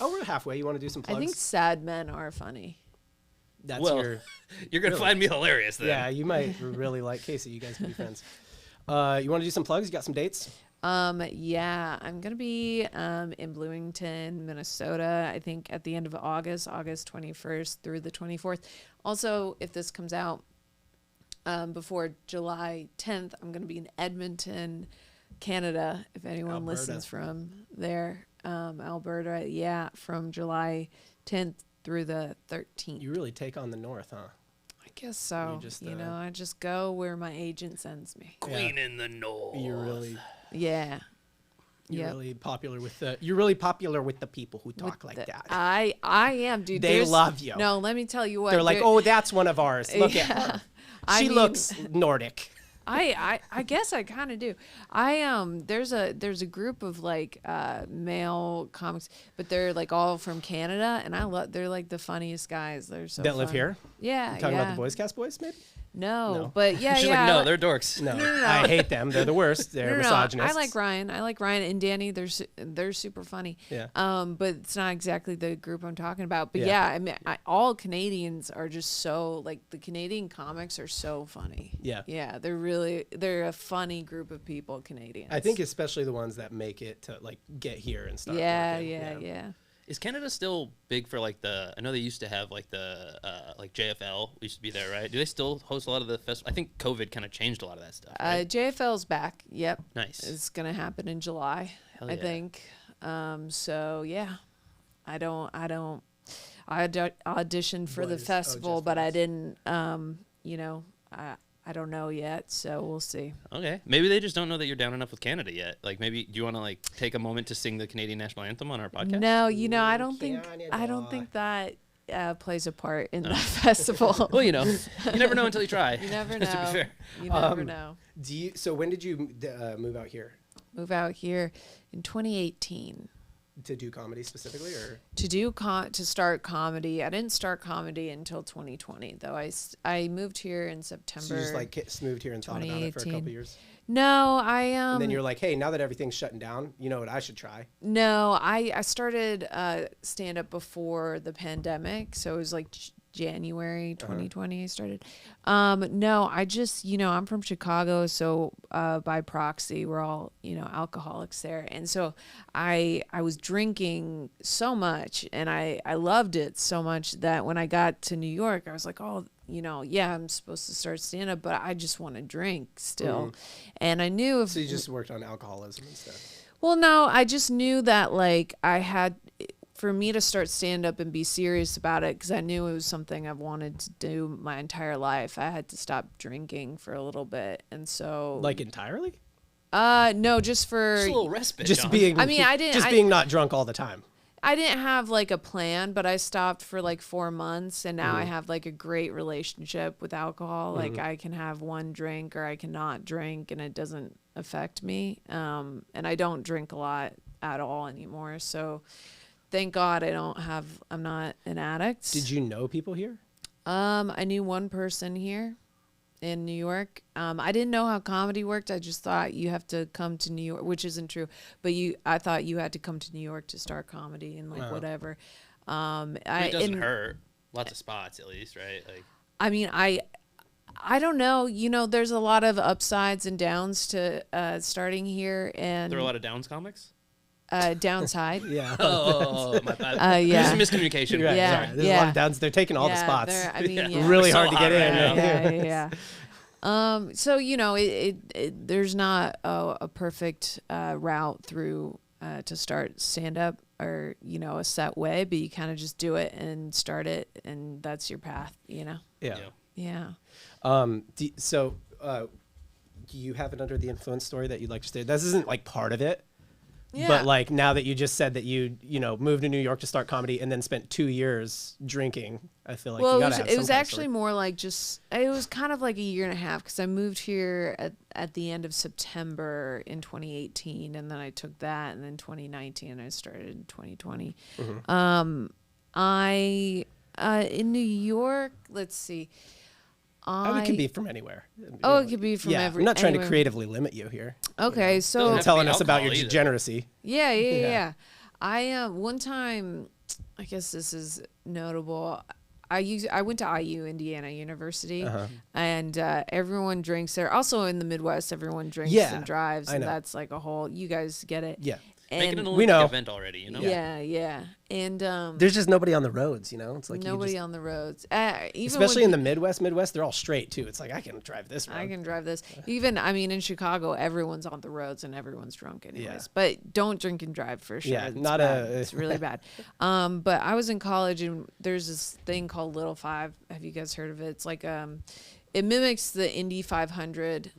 S1: We're halfway. You want to do some plugs?
S3: I think sad men are funny.
S1: That's
S2: Well,
S1: your.
S2: you're gonna
S1: Really?
S2: find me hilarious then.
S1: Yeah, you might really like Casey. You guys can be friends. You want to do some plugs? You got some dates?
S3: Yeah, I'm gonna be in Bloomington, Minnesota. I think at the end of August 21st through the 24th. Also, if this comes out before July 10th, I'm gonna be in Edmonton, Canada. If anyone
S1: Alberta.
S3: listens from there, Alberta. Yeah, from July 10th through the 13th.
S1: You really take on the North, huh?
S3: I guess so.
S1: just,
S3: You know, I just go where my agent sends me.
S2: Queen in the North.
S1: You're really,
S3: Yeah.
S1: you're
S3: Yep.
S1: really popular with the. You're really popular with the people who talk like that.
S3: I am, dude.
S1: They
S3: There's-
S1: love you.
S3: No, let me tell you what.
S1: They're like,
S3: there-
S1: oh, that's one of ours. Look at her.
S3: I
S1: She
S3: mean-
S1: looks Nordic.
S3: I guess I kind of do. There's a group of like male comics, but they're like all from Canada, and they're like the funniest guys. They're so
S1: That live
S3: fun.
S1: here?
S3: Yeah,
S1: Talking
S3: yeah.
S1: about the Boys Cast Boys, maybe?
S3: No, but yeah,
S2: She's
S3: yeah.
S2: like, no, they're dorks.
S1: No,
S3: no.
S1: I hate them. They're the worst. They're misogynists.
S3: I like Ryan and Danny. They're super funny.
S1: Yeah.
S3: But it's not exactly the group I'm talking about. But
S1: Yeah.
S3: yeah, I mean, all Canadians are just so like the Canadian comics are so funny.
S1: Yeah.
S3: Yeah, they're a funny group of people, Canadians.
S1: I think especially the ones that make it to like get here and stuff.
S3: Yeah, yeah.
S2: Is Canada still big for like I know they used to have like the like JFL used to be there, right? Do they still host a lot of the festival? I think COVID kind of changed a lot of that stuff. Right?
S3: JFL's back. Yep.
S2: Nice.
S3: It's gonna happen in July,
S2: Hell
S3: I
S2: yeah.
S3: think. So yeah, I auditioned for the
S1: Boys. Oh,
S3: festival,
S1: just
S3: but I
S1: boys.
S3: didn't. I don't know yet, so we'll see.
S2: Okay, maybe they just don't know that you're down enough with Canada yet. Like, maybe do you want to like take a moment to sing the Canadian national anthem on our podcast?
S3: No, I don't think that plays a part in the festival.
S2: Well, you never know until you try.
S3: You never
S2: To be
S3: know.
S2: fair.
S3: You never know.
S1: So when did you move out here
S3: Move out here in 2018
S1: to do comedy specifically, or?
S3: to start comedy. I didn't start comedy until 2020, though. I moved here in September.
S1: So you just like moved here and thought about it for a couple
S3: 2018.
S1: years,
S3: No,
S1: and then you're like, hey, now that everything's shutting down, you know what I should try?
S3: No, I started stand up before the pandemic, so it was like January 2020 I started. No, I just, I'm from Chicago, so by proxy we're all, alcoholics there. And so I was drinking so much, and I loved it so much that when I got to New York, I was like, oh, yeah, I'm supposed to start stand up, but I just want to drink still. And I knew if
S1: So you just worked on alcoholism instead.
S3: well, no, I just knew that like for me to start stand up and be serious about it, because I knew it was something I've wanted to do my entire life, I had to stop drinking for a little bit. And so
S1: Like entirely?
S3: no, just for
S2: Just a little respite.
S1: Just
S2: John.
S1: being.
S3: I mean, I didn't-
S1: Just
S3: I-
S1: being not drunk all the time.
S3: I didn't have like a plan, but I stopped for like 4 months, and now I have like a great relationship with alcohol. Like I can have one drink or I cannot drink, and it doesn't affect me. And I don't drink a lot at all anymore. So thank God I'm not an addict.
S1: Did you know people here?
S3: I knew one person here in New York. I didn't know how comedy worked. I just thought you have to come to New York, which isn't true. But I thought you had to come to New York to start comedy and like whatever.
S2: It doesn't hurt. Lots of spots, at least, right? Like,
S3: I mean, I don't know. You know, there's a lot of upsides and downs to starting here, and
S2: There are a lot of Downs comics.
S3: downside.
S1: Yeah.
S2: Oh, my bad.
S3: Yeah.
S2: There's a miscommunication.
S1: Right,
S3: Yeah,
S1: sorry. There's a lot
S3: yeah.
S1: of downs. They're taking all the
S3: Yeah,
S1: spots.
S3: I mean, yeah.
S1: Really
S2: So
S1: hard to get
S2: hot
S1: in.
S2: right now.
S3: Yeah. So you know, there's not a perfect route through to start stand up, or you know, a set way, but you kind of just do it and start it, and that's your path. You know.
S1: Yeah.
S3: Yeah.
S1: Do you have an under the influence story that you'd like to say? This isn't like part of it.
S3: Yeah.
S1: But like now that you just said that you moved to New York to start comedy and then spent 2 years drinking, I feel like you gotta have
S3: it
S1: some
S3: was
S1: kind of
S3: actually
S1: story.
S3: more like it was kind of like a year and a half, because I moved here at the end of September in 2018, and then I took that, and then 2019 I started in 2020.
S1: Mm-hmm.
S3: I in New York, let's see.
S1: It could be from anywhere.
S3: Oh, it could be from
S1: I'm not trying to
S3: anywhere.
S1: creating limit you here.
S3: Okay, so
S2: Doesn't have to
S1: Telling
S2: be
S1: us about your
S2: alcohol either.
S1: degeneracy.
S3: Yeah. I one time, I guess this is notable. I went to IU, Indiana University, and everyone drinks there. Also in the Midwest, everyone drinks
S1: Yeah,
S3: and drives,
S1: I
S3: and
S1: know.
S3: that's like a whole. You guys get it.
S1: Yeah.
S2: Make it
S3: And
S2: an
S1: We
S2: Olympic
S1: know.
S2: event already, you know?
S3: yeah, and
S1: There's just nobody on the roads, It's like
S3: nobody on the roads. Even
S1: especially
S3: when
S1: in the Midwest, they're all straight too. It's like I can drive this road.
S3: I can drive this. Even, I mean, in Chicago, everyone's on the roads and everyone's drunk anyways.
S1: Yeah.
S3: But don't drink and drive for sure.
S1: Yeah,
S3: It's
S1: not
S3: bad.
S1: a-
S3: It's really bad. But I was in college, and there's this thing called Little Five. Have you guys heard of it? It's like it mimics the Indy 500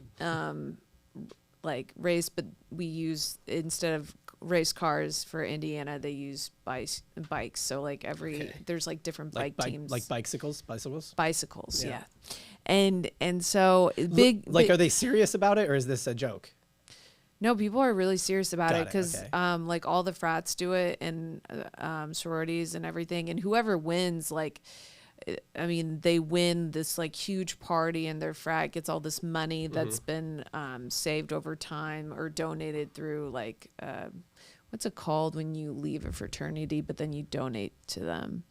S3: like race, but we use, instead of race cars for Indiana, they use bikes. So like there's like different bike teams,
S1: like bicycles.
S3: bicycles,
S1: Yeah.
S3: yeah. And so big,
S1: Are they serious about it or is this a joke?
S3: no, people are really serious about
S1: Got
S3: it,
S1: it,
S3: because
S1: okay.
S3: like all the frats do it, and sororities and everything, and whoever wins, like, I mean, they win this like huge party, and their frat gets all this money that's been saved over time or donated through like what's it called when you leave a fraternity but then you donate to them?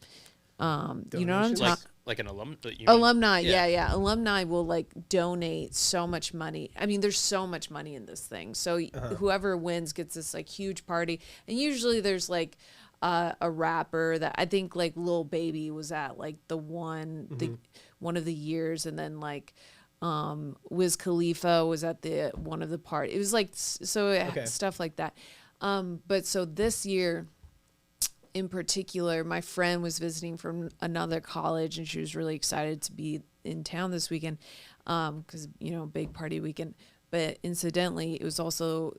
S3: You know what I'm
S1: Donations?
S3: talking?
S2: Like an alum.
S3: Alumni, yeah. Alumni will like donate so much money. I mean, there's so much money in this thing. So whoever wins gets this like huge party, and usually there's like a rapper that I think like Lil Baby was at like the one of the years, and then like Wiz Khalifa was at the one of the party. It was like stuff like that. But so this year in particular, my friend was visiting from another college, and she was really excited to be in town this weekend, because big party weekend. But incidentally, it was also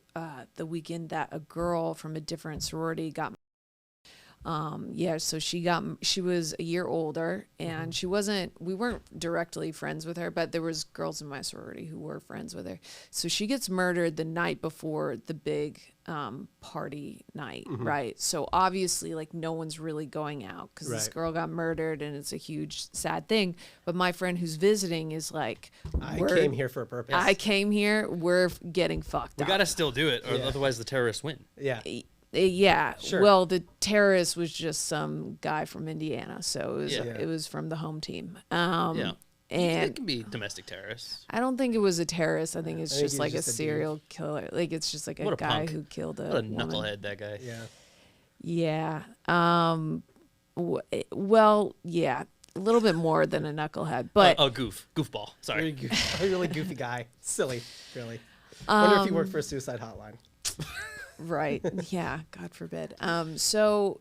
S3: the weekend that a girl from a different sorority got. So she was a year older, and we weren't directly friends with her, but there was girls in my sorority who were friends with her. So she gets murdered the night before the big party night, right? So obviously, like, no one's really going out because this
S1: Right.
S3: girl got murdered, and it's a huge sad thing. But my friend who's visiting is like,
S1: I came here for a purpose.
S3: I came here, we're getting fucked
S2: We
S3: up.
S2: gotta still do it, or
S1: Yeah.
S2: otherwise the terrorists win.
S1: Yeah.
S3: Yeah.
S1: Sure.
S3: Well, the terrorist was just some guy from Indiana, so
S2: Yeah.
S3: it was from the home team.
S2: Yeah. It
S3: And
S2: can be domestic terrorists.
S3: I don't think it was a terrorist. I think it's
S1: I think
S3: just
S1: he was
S3: like
S1: just
S3: a
S1: a dude.
S3: serial killer. Like, it's just like
S2: What
S3: a
S2: a
S3: guy
S2: punk.
S3: who killed a
S2: What a
S3: woman.
S2: knucklehead that guy.
S1: Yeah.
S3: Yeah. Well, yeah, a little bit more than a knucklehead, but
S2: Goofball. Sorry.
S1: A really goofy guy. Silly, really. Wonder if he worked for a suicide hotline.
S3: right. Yeah. God forbid. So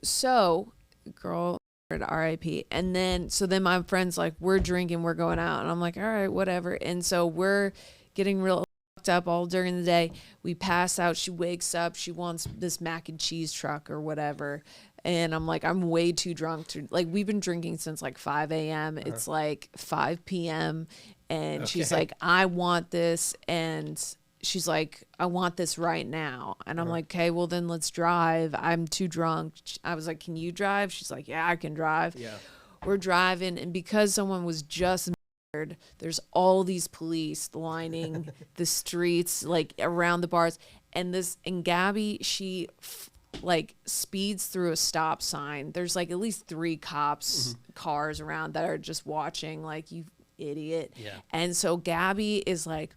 S3: girl, RIP. And then my friend's like, we're drinking, we're going out. And I'm like, all right, whatever. And so we're getting real fucked up all during the day. We pass out. She wakes up. She wants this mac and cheese truck or whatever. And I'm like, I'm way too drunk to, like, we've been drinking since like 5 a.m. It's like 5 p.m. And she's
S1: Okay.
S3: like, I want this. And she's like, I want this right now. And I'm like, okay, well then let's drive. I'm too drunk. I was like, can you drive? She's like, yeah, I can drive.
S1: Yeah.
S3: We're driving. And because someone was just murdered, there's all these police lining the streets, like around the bars. And Gabby, she like speeds through a stop sign. There's like at least 3 cops cars around that are just watching, like, you idiot.
S2: Yeah.
S3: And so Gabby is like,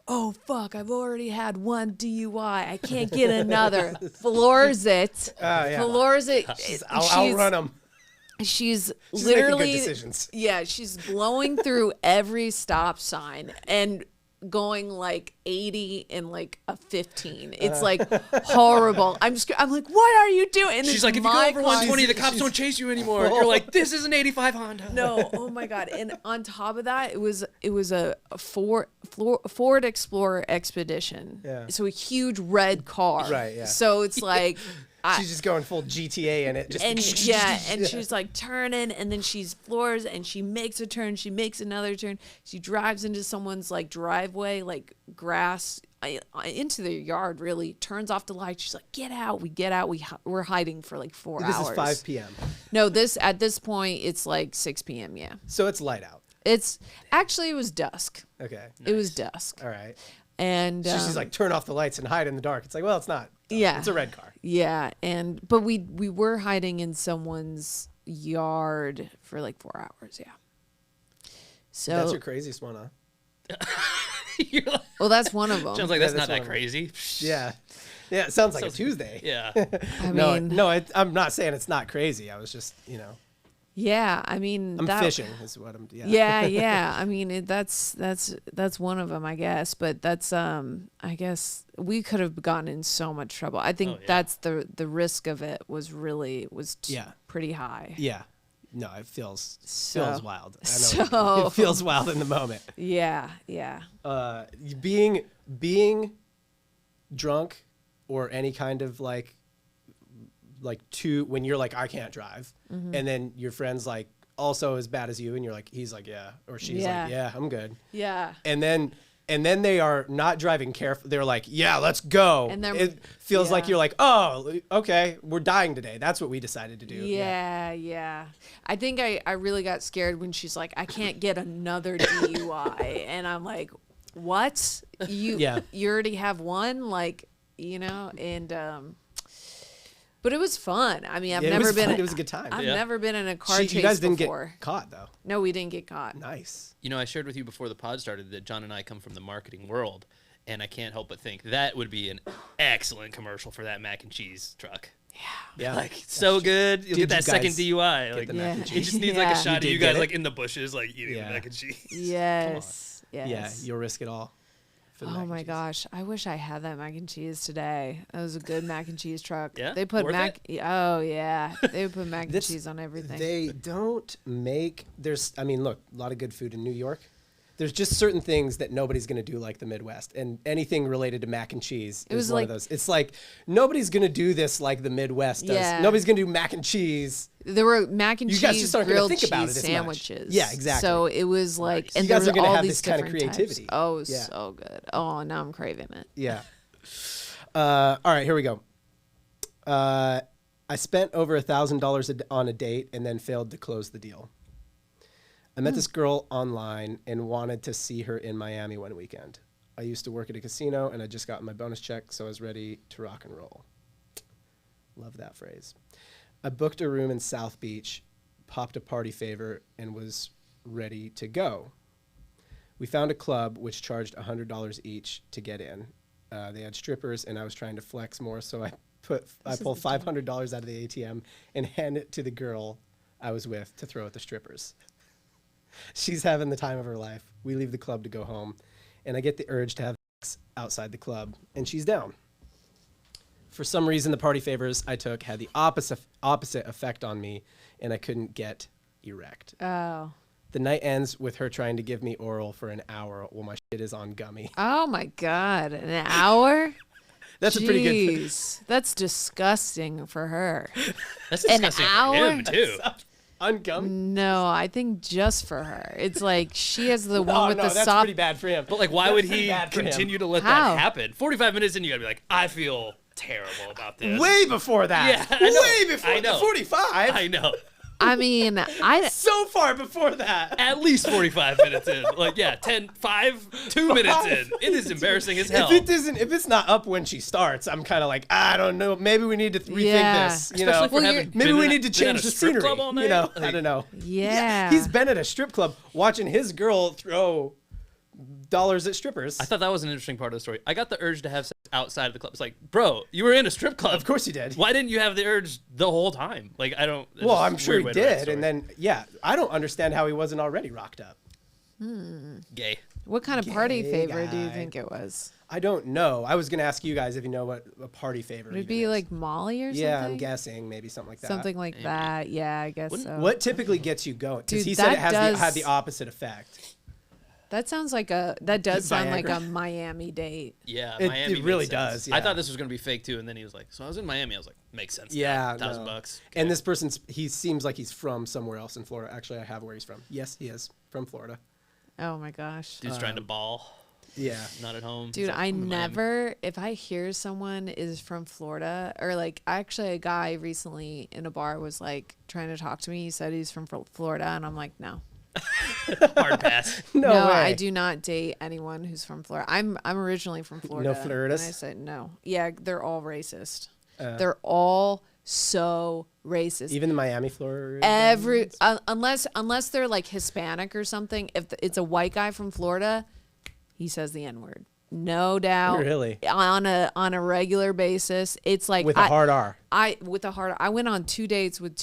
S3: oh, fuck, I've already had one DUI. I can't get another. Floors it.
S1: yeah.
S3: Floors it.
S1: I'll run them.
S3: She's
S1: She's
S3: literally
S1: making good decisions.
S3: Yeah, she's blowing through every stop sign and going like 80 and like a 15. It's like horrible. I'm like, what are you doing? And
S2: She's
S3: it's
S2: like, if you go
S3: my
S2: over
S3: car.
S2: 120, the cops don't chase you anymore. You're like, this is an 85 Honda.
S3: No, oh my god! And on top of that, it was a Ford Explorer Expedition.
S1: Yeah.
S3: So a huge red car.
S1: Right, yeah.
S3: So it's like.
S1: She's just going full GTA in it. Just
S3: And and she's like turning, and then she's floors, and she makes a turn, she makes another turn, she drives into someone's like driveway, like grass, into their yard. Really turns off the light. She's like, "Get out!" We get out. We're hiding for like 4 hours.
S1: This is 5 p.m.
S3: No, at this point it's like 6 p.m. Yeah,
S1: So it's light out.
S3: it's actually it was dusk.
S1: Okay.
S3: It was dusk,
S1: All right.
S3: and
S1: She's like, turn off the lights and hide in the dark. It's like, well, it's not.
S3: Yeah.
S1: It's a red car.
S3: yeah, but we were hiding in someone's yard for like 4 hours. Yeah. So
S1: That's your craziest one, huh?
S2: You're like,
S3: well, that's one of them.
S2: sounds like that's
S1: that's
S2: not that
S1: one of them.
S2: crazy.
S1: Yeah. Yeah, it sounds like a Tuesday.
S2: Yeah.
S3: I mean,
S1: No, I'm not saying it's not crazy. I was just,
S3: yeah, I mean,
S1: I'm
S3: that,
S1: fishing is what I'm,
S3: Yeah. I mean, that's one of them, I guess. But that's, I guess we could have gotten in so much trouble. I think
S2: yeah.
S3: that's the risk of it was
S1: Yeah.
S3: pretty high.
S1: Yeah. No, it feels
S3: So-
S1: wild. I know
S3: so-
S1: it feels wild in the moment.
S3: Yeah.
S1: Being drunk or any kind of like when you're like, I can't drive,
S3: Mm-hmm.
S1: and then your friend's like also as bad as you, and you're like, he's like, yeah, or she's
S3: Yeah.
S1: like, yeah, I'm good,
S3: Yeah.
S1: and then they are not driving careful. They're like, yeah, let's go.
S3: And then-
S1: it feels like
S3: yeah.
S1: you're like, oh, okay, we're dying today. That's what we decided to do.
S3: Yeah. I think I really got scared when she's like, I can't get another DUI. And I'm like, what? You already have one? Like, and but it was fun. I mean, I've
S1: Yeah, it
S3: never
S1: was
S3: been
S1: fun. It was a good time.
S3: I've
S2: Yeah.
S3: never been in a car chase
S1: You guys didn't
S3: before.
S1: get caught though.
S3: No, we didn't get caught.
S1: Nice.
S2: You know, I shared with you before the pod started that John and I come from the marketing world, and I can't help but think that would be an excellent commercial for that mac and cheese truck.
S1: Yeah.
S2: Like, so good. You'll
S1: Did
S2: get that
S1: you
S2: second
S1: guys
S2: DUI. Like,
S1: the mac and
S3: Yeah.
S2: it just needs like a
S3: Yeah.
S2: shot of
S1: You
S2: you
S1: did
S2: guys
S1: get
S2: like
S1: it?
S2: in the bushes, like eating
S1: Yeah.
S2: the mac and cheese.
S3: Yes.
S1: Yeah,
S3: Yes.
S1: you'll risk it all. For the mac
S3: Oh
S1: and
S3: my
S1: cheese.
S3: gosh, I wish I had that mac and cheese today. That was a good mac and cheese truck.
S2: Yeah?
S3: They put
S2: Worth
S3: Oh yeah, they would put mac and
S1: This-
S3: cheese on everything.
S1: They don't make. Look, a lot of good food in New York. There's just certain things that nobody's going to do like the Midwest, and anything related to mac and cheese
S3: It was
S1: is one
S3: like-
S1: of those. It's like nobody's going to do this like the Midwest does.
S3: Yeah.
S1: Nobody's going to do mac and cheese.
S3: There were mac and
S1: You
S3: cheese,
S1: guys just aren't gonna
S3: grilled
S1: think
S3: cheese
S1: about it as much.
S3: sandwiches.
S1: Yeah, exactly.
S3: So it was like, and
S1: You
S3: there
S1: guys are
S3: were
S1: gonna
S3: all
S1: have
S3: these
S1: this kind of
S3: different types.
S1: creativity.
S3: Oh, it was
S1: Yeah.
S3: so good. Oh, now I'm craving it.
S1: Yeah. All right, here we go. I spent over $1,000 on a date and then failed to close the deal. I met this girl online and wanted to see her in Miami one weekend. I used to work at a casino and I just got my bonus check, so I was ready to rock and roll. Love that phrase. I booked a room in South Beach, popped a party favor, and was ready to go. We found a club which charged $100 each to get in. They had strippers, and I was trying to flex more, so I pulled $500 out of the ATM and hand it to the girl I was with to throw at the strippers. She's having the time of her life. We leave the club to go home, and I get the urge to have sex outside the club, and she's down. For some reason, the party favors I took had the opposite effect on me, and I couldn't get erect.
S3: Oh.
S1: The night ends with her trying to give me oral for an hour while my shit is on gummy.
S3: Oh my God, an hour?
S1: That's a pretty good.
S3: Jeez, that's disgusting for her.
S2: That's
S3: An
S2: disgusting
S3: hour?
S2: for him, too.
S1: On gummy?
S3: No, I think just for her. It's like she has the one
S1: Oh
S3: with
S1: no,
S3: the
S1: that's
S3: soft.
S1: pretty bad for him.
S2: But, like, why would he
S1: bad for him.
S2: continue to let
S3: How?
S2: that happen? 45 minutes in, you got to be like, I feel terrible about this.
S1: Way before that.
S2: Yeah, I know.
S1: Way before
S2: I know.
S1: 45.
S2: I know.
S3: I mean,
S1: So far before that.
S2: At least 45 minutes in. Like, yeah, 2 minutes in. It is embarrassing as hell.
S1: If it's not up when she starts, I'm kind of like, I don't know. Maybe we need to rethink
S3: Yeah.
S1: this. You
S2: Especially
S1: know,
S2: for having
S1: maybe
S2: been
S1: we
S2: at-
S1: need to
S2: been at
S1: change
S2: a
S1: the
S2: strip
S1: scenery.
S2: club all night?
S1: You know, I
S2: Like-
S1: don't know.
S3: yeah.
S1: He's been at a strip club watching his girl throw dollars at strippers.
S2: I thought that was an interesting part of the story. I got the urge to have sex outside of the club. It's like, bro, you were in a strip club.
S1: Of course you did.
S2: Why didn't you have the urge the whole time? Like, I don't. it's
S1: Well,
S2: just
S1: I'm
S2: a
S1: sure he
S2: weird way to write the
S1: did,
S2: story.
S1: and then I don't understand how he wasn't already rocked up.
S2: Gay.
S3: What kind of party
S1: Gay
S3: favor do you
S1: guy.
S3: think it was?
S1: I don't know. I was gonna ask you guys if you know what a party favor.
S3: Would it
S1: even
S3: be
S1: is.
S3: like Molly or something?
S1: Yeah, I'm guessing maybe something like that.
S3: Something like that. Yeah, I guess
S2: Wouldn't-
S3: so.
S1: What typically gets you going? Because
S3: Dude,
S1: he said it
S3: that
S1: had the
S3: does-
S1: opposite effect.
S3: That sounds like that does sound like
S1: Viagra.
S3: a Miami date.
S2: Yeah,
S1: It-
S2: Miami.
S1: it
S2: made
S1: really
S2: sense.
S1: does,
S2: I
S1: yeah.
S2: thought this was gonna be fake too, and then he was like, "So I was in Miami." I was like, "Makes sense."
S1: Yeah,
S2: $1,000
S1: no.
S2: bucks.
S1: And this person's he seems like he's from somewhere else in Florida. Actually, I have where he's from. Yes, he is from Florida.
S3: Oh my gosh.
S2: Dude's trying to ball,
S1: Yeah.
S2: not at home.
S3: Dude,
S2: He's like,
S3: I
S2: "I'm in Miami."
S3: never, if I hear someone is from Florida, or like actually a guy recently in a bar was like trying to talk to me. He said he's from Florida, and I'm like, no.
S2: hard pass.
S1: No, way.
S3: I do not date anyone who's from Florida. I'm originally from Florida.
S1: Floridas?
S3: And I said no. Yeah, they're all racist. They're all so racist.
S1: Even the Miami, Florida.
S3: Unless they're like Hispanic or something. If it's a white guy from Florida, he says the N word. No doubt.
S1: Really?
S3: On a regular basis. It's like
S1: with a hard R.
S3: I went on 2 dates with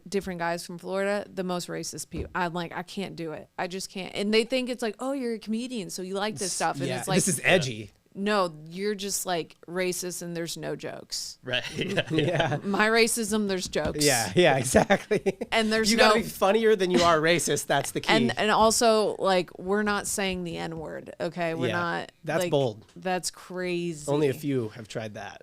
S3: different guys from Florida, the most racist people. I'm like, I can't do it. I just can't. And they think it's like, oh, you're a comedian, so you like this stuff. And
S1: Yeah,
S3: it's like,
S1: this is edgy.
S3: no, you're just like racist and there's no jokes.
S2: Right. Yeah.
S1: Yeah.
S3: My racism, there's jokes.
S1: Yeah, exactly.
S3: And there's
S1: you
S3: no
S1: gotta be funnier than you are racist. That's the key.
S3: and also like we're not saying the N word, okay? We're
S1: Yeah,
S3: not.
S1: that's
S3: like,
S1: bold.
S3: That's crazy.
S1: Only a few have tried that,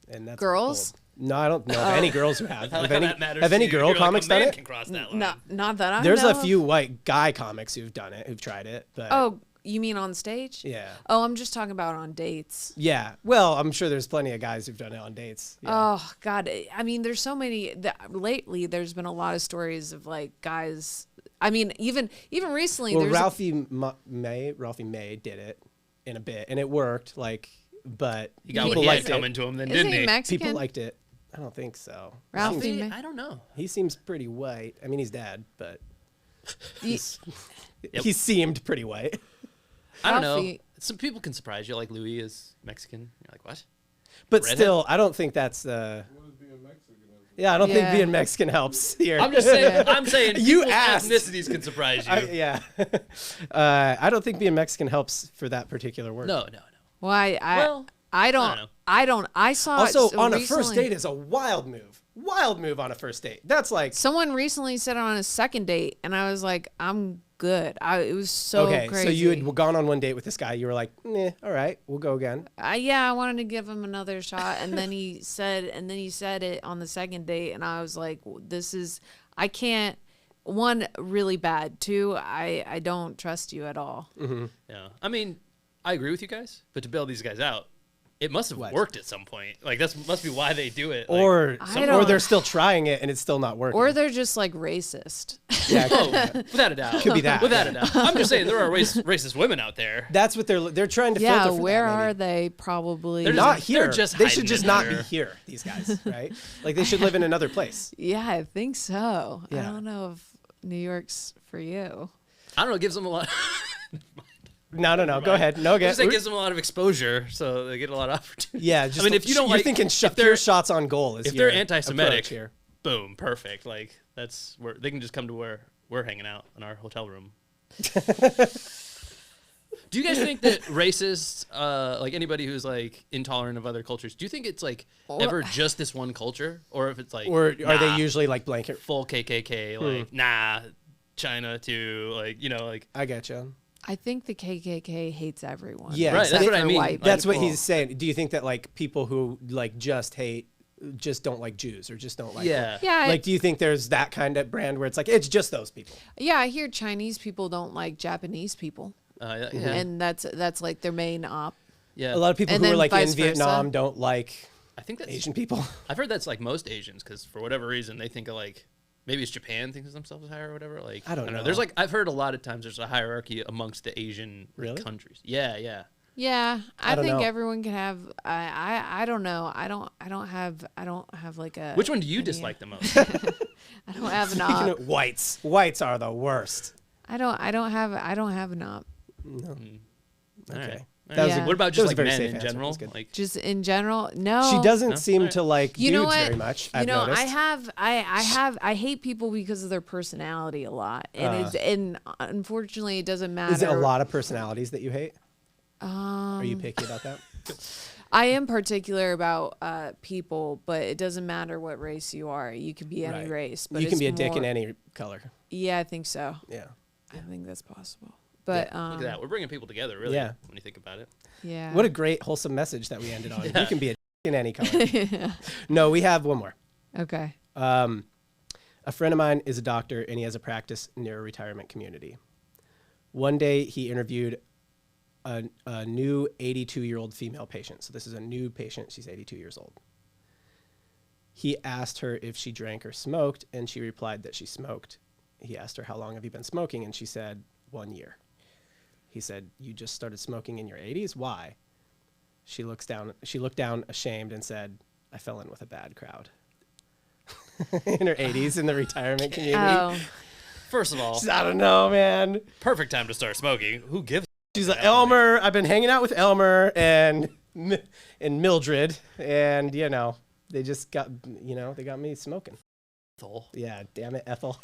S1: and that's
S3: Girls?
S1: bold. No, I don't know of any girls who have.
S2: I like
S1: Have
S2: how
S1: any,
S2: that matters
S1: have any
S2: to you.
S1: girl
S2: You're like,
S1: comics
S2: a
S1: done
S2: man
S1: it?
S2: Can cross that line.
S3: Not that I
S1: There's
S3: know
S1: a
S3: of.
S1: few white guy comics who've done it, who've tried it. But
S3: Oh, you mean on stage?
S1: yeah,
S3: Oh, I'm just talking about on dates.
S1: yeah. Well, I'm sure there's plenty of guys who've done it on dates. Yeah.
S3: Oh God, I mean, there's so many. Lately, there's been a lot of stories of like guys. I mean, even recently,
S1: well,
S3: there's
S1: Ralphie May did it in a bit, and it worked. Like, but
S2: He got what
S1: people
S2: he had
S1: liked
S2: coming
S1: it.
S2: to him, then
S3: isn't
S2: didn't
S3: he
S2: he?
S3: Mexican?
S1: People liked it. I don't think so.
S3: Ralphie
S1: Seems-
S3: May.
S2: I don't know.
S1: He seems pretty white. I mean, he's dead, but
S3: Ye-
S1: he seemed pretty white.
S2: I don't know.
S3: Ralphie-
S2: Some people can surprise you. Like Louis is Mexican. You're like, what?
S1: But
S2: Redhead?
S1: still, I don't think that's
S4: What is being Mexican?
S1: Yeah, I don't think
S3: Yeah.
S1: being Mexican helps here.
S2: I'm just saying. I'm saying
S1: You
S2: people's
S1: asked.
S2: ethnicities can surprise you.
S1: Yeah. I don't think being Mexican helps for that particular word.
S2: No.
S3: Well, I don't. I saw
S1: Also,
S3: it
S1: on a first
S3: recently.
S1: date is a wild move. Wild move on a first date. That's like
S3: Someone recently said it on a second date, and I was like, I'm good. It was so
S1: okay.
S3: crazy.
S1: So you had gone on one date with this guy. You were like, all right, we'll go again.
S3: I wanted to give him another shot, and then he said it on the second date, and I was like, I can't. One, really bad. Two, I don't trust you at all.
S2: Yeah. I mean, I agree with you guys, but to bail these guys out, it must have
S1: What?
S2: worked at some point. Like must be why they do it. Like,
S1: Or
S3: I
S1: or
S3: don't-
S1: they're still trying it and it's still not working.
S3: Or they're just like racist.
S1: yeah,
S2: oh, without a doubt.
S1: could be that.
S2: Without a doubt. I'm just saying there are racist women out there.
S1: That's what they're trying to
S3: Yeah,
S1: filter for.
S3: where
S1: that,
S3: are
S1: maybe.
S3: they? Probably.
S2: They're
S1: Not
S2: just-
S1: here.
S2: they're just
S1: they should
S2: hiding
S1: just
S2: in
S1: not
S2: there.
S1: be here. These guys, right? Like they should live in another place.
S3: Yeah, I think so. I
S1: Yeah.
S3: don't know if New York's for you.
S2: I don't know. It gives them a lot.
S1: No. Go ahead. No,
S2: Just
S1: get.
S2: it gives them a lot of exposure, so they get a lot of opportunity.
S1: Yeah, just
S2: I mean, if you don't
S1: you're
S2: like,
S1: thinking
S2: if they're
S1: pure shots on goal. Is
S2: if they're
S1: your
S2: anti-Semitic,
S1: approach here.
S2: boom, perfect. Like that's where they can just come to where we're hanging out in our hotel room. Do you guys think that racists, like anybody who's like intolerant of other cultures, do you think it's like ever just this one culture, or if it's like,
S1: Or are they
S2: nah,
S1: usually like blanket?
S2: full KKK, like nah, China too, like like
S1: I get you.
S3: I think the KKK hates everyone.
S1: Yeah,
S2: Right, that's
S3: except
S2: what I
S3: for
S2: mean.
S3: white
S1: That's what
S3: people.
S1: he's saying. Do you think that like people who like just don't like Jews or just don't like
S2: yeah,
S3: Yeah,
S1: like do you think there's that kind of brand where it's like it's just those people?
S3: yeah. I hear Chinese people don't like Japanese people,
S2: yeah,
S3: and that's like their main op.
S2: yeah.
S1: A lot of people
S3: And
S1: who are
S3: then
S1: like in
S3: vice versa.
S1: Vietnam don't like
S2: I think that's
S1: Asian people.
S2: I've heard that's like most Asians because for whatever reason they think of like maybe it's Japan thinks of themselves as higher or whatever. Like
S1: I don't know.
S2: There's like I've heard a lot of times there's a hierarchy amongst the Asian
S1: Really?
S2: countries. Yeah, yeah.
S3: Yeah, I
S1: don't
S3: think
S1: know.
S3: everyone can have. I don't know. I don't have like a.
S2: Which one do you
S3: any-
S2: dislike the most?
S3: I don't have an
S1: Speaking
S3: op.
S1: of whites, whites are the worst.
S3: I don't have an op.
S1: No.
S2: All
S1: Okay.
S2: right.
S1: That was
S3: Yeah.
S2: What about
S1: that
S2: just
S1: was a
S2: like
S1: very
S2: men
S1: safe
S2: in
S1: answer.
S2: general?
S1: That's good.
S2: Like
S3: Just in general, no.
S1: She doesn't
S2: No?
S1: seem
S2: Alright.
S1: to like
S3: You know
S1: dudes
S3: what?
S1: very much.
S3: You
S1: I've
S3: know,
S1: noticed.
S3: I hate people because of their personality a lot, and unfortunately, it doesn't matter.
S1: Is it a lot of personalities that you hate? Are you picky about that?
S3: I am particular about people, but it doesn't matter what race you are. You can be any
S1: Right.
S3: race, but
S1: You can
S3: it's
S1: be a dick in
S3: more-
S1: any color.
S3: Yeah, I think so.
S1: Yeah.
S3: I think that's possible. But
S2: look at that. We're bringing people together, really.
S1: Yeah.
S2: When you think about it.
S3: yeah.
S1: What a great wholesome message that we ended on.
S2: Yeah.
S1: You can be a dick in any color. No, we have one more.
S3: Okay.
S1: A friend of mine is a doctor and he has a practice near a retirement community. One day he interviewed a new 82-year-old female patient. So this is a new patient. She's 82 years old. He asked her if she drank or smoked, and she replied that she smoked. He asked her, how long have you been smoking? And she said, 1 year. He said, you just started smoking in your 80s? Why? She looked down ashamed and said, I fell in with a bad crowd. In her 80s in the retirement community.
S3: Oh,
S2: First of all,
S1: She's, I don't know, man.
S2: perfect time to start smoking. Who gives?
S1: She's like, Elmer, I've been hanging out with Elmer and Mildred, and, you know, they just got, they got me smoking.
S2: Ethel.
S1: Yeah, damn it, Ethel.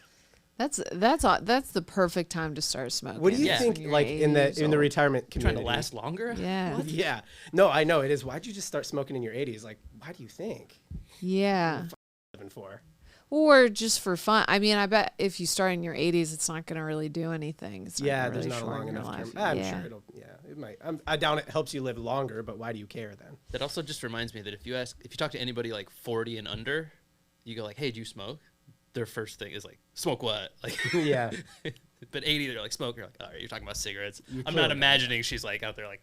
S3: that's the perfect time to start smoking.
S1: What do you
S2: Yeah.
S1: think,
S3: When you're
S1: like,
S3: 80
S1: in
S3: years
S1: the
S3: old.
S1: retirement
S2: Trying
S1: community?
S2: to last longer?
S3: Yeah.
S1: Yeah. No, I know it is. Why'd you just start smoking in your 80s? Like, why do you think?
S3: Yeah.
S1: Living for.
S3: Or just for fun. I mean, I bet if you start in your 80s, it's not going to really do anything. It's not
S1: Yeah,
S3: gonna
S1: there's
S3: really
S1: not a long
S3: shorten your
S1: enough term.
S3: life.
S1: I'm
S3: Yeah.
S1: sure it'll, it might. I doubt it helps you live longer, but why do you care then?
S2: That also just reminds me that if you talk to anybody like 40 and under, you go like, "Hey, do you smoke?" Their first thing is like, "Smoke what?" Like,
S1: Yeah.
S2: But 80, they're like, "Smoke." You're like, "All right, you're talking about cigarettes." I'm
S1: killing
S2: not
S1: it.
S2: imagining she's like out there like,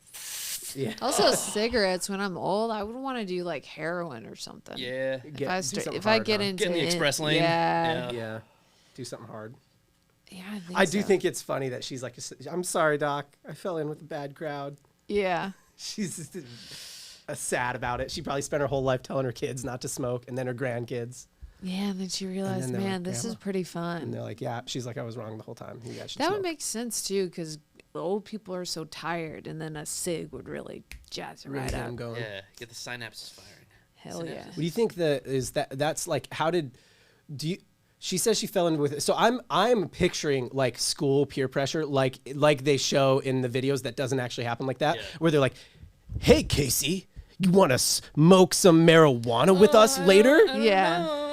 S1: Yeah.
S3: Also, cigarettes. When I'm old, I would want to do like heroin or something.
S2: "Yeah,
S1: Get-
S3: If I
S1: do something
S3: if I
S1: hard,
S3: get
S1: huh?
S3: into
S2: Get in the
S3: it-
S2: express lane."
S3: Yeah.
S1: Yeah. Do something hard.
S3: Yeah, I think
S1: I do
S3: so.
S1: think it's funny that she's like, I'm sorry, Doc. I fell in with a bad crowd.
S3: Yeah.
S1: She's just, sad about it. She probably spent her whole life telling her kids not to smoke, and then her grandkids.
S3: Yeah, and then she realized,
S1: then they're like,
S3: man, this is
S1: "Grandma?"
S3: pretty
S1: And
S3: fun.
S1: they're like, yeah. She's like, I was wrong the whole time. You guys should
S3: That
S1: smoke.
S3: would make sense too, because old people are so tired, and then a cig would really jazz it
S1: Really
S3: right
S1: get
S3: up.
S1: 'em going.
S2: yeah, get the synapses firing."
S3: Hell yeah.
S1: What do you think that's like? She says she fell in with it. So I'm picturing like school peer pressure, like they show in the videos that doesn't actually happen like that,
S2: Yeah.
S1: where they're like, "Hey, Casey, you want to smoke some marijuana with us later?"
S3: Yeah.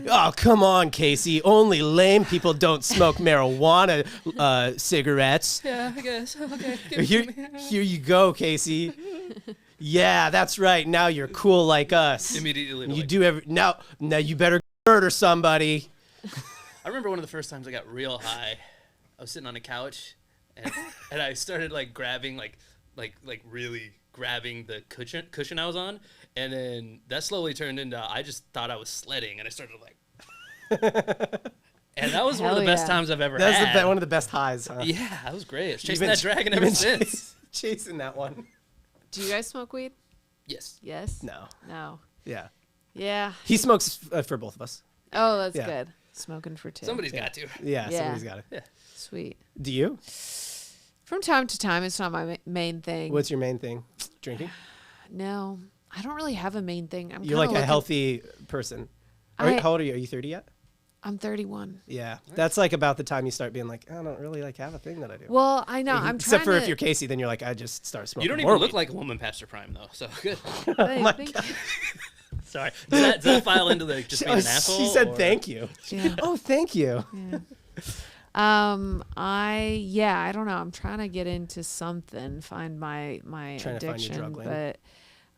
S1: Oh, come on, Casey. Only lame people don't smoke marijuana cigarettes.
S2: Yeah, I guess. Okay.
S1: Here you go, Casey. Yeah, that's right. Now you're cool like us.
S2: Immediately.
S1: You
S2: like-
S1: do now you better murder somebody.
S2: I remember one of the first times I got real high. I was sitting on a couch, and I started like grabbing like really grabbing the cushion I was on, and then that slowly turned into I just thought I was sledding, and I started like, and that was one of the
S3: Hell
S2: best
S3: yeah.
S2: times I've ever
S1: That's
S2: had.
S1: one of the best highs, huh?
S2: Yeah, that was great. I was
S1: You've
S2: chasing
S1: been
S2: that dragon
S1: you've
S2: ever
S1: been
S2: since.
S1: chasing that one.
S3: Do you guys smoke weed?
S2: Yes.
S3: Yes.
S1: No.
S3: No.
S1: Yeah.
S3: Yeah.
S1: He smokes for both of us.
S3: Oh, that's
S1: Yeah.
S3: good. Smoking for two.
S2: Somebody's got to.
S1: Yeah,
S3: Yeah.
S1: somebody's got it.
S3: Sweet.
S1: Do you?
S3: From time to time, it's not my main thing.
S1: What's your main thing? Drinking?
S3: No, I don't really have a main thing. I'm
S1: You're like
S3: kinda
S1: a healthy person. How old are you? Are you 30 yet?
S3: I'm 31.
S1: Yeah. That's like about the time you start being like, I don't really like have a thing that I do.
S3: Well, I know. I'm
S1: Except
S3: trying
S1: for
S3: to.
S1: if you're Casey, then you're like, I just start smoking.
S2: You don't
S1: more
S2: even look
S1: weed.
S2: like a woman past her prime though, so good.
S3: Hey,
S1: my
S3: thank
S1: God.
S3: you.
S2: Sorry. Does that file into the just being an asshole?
S1: She said
S2: or-
S1: thank you.
S3: Yeah.
S1: Oh, thank you.
S3: I don't know. I'm trying to get into something, find my
S1: Trying to find your
S3: addiction,
S1: drug lane.
S3: but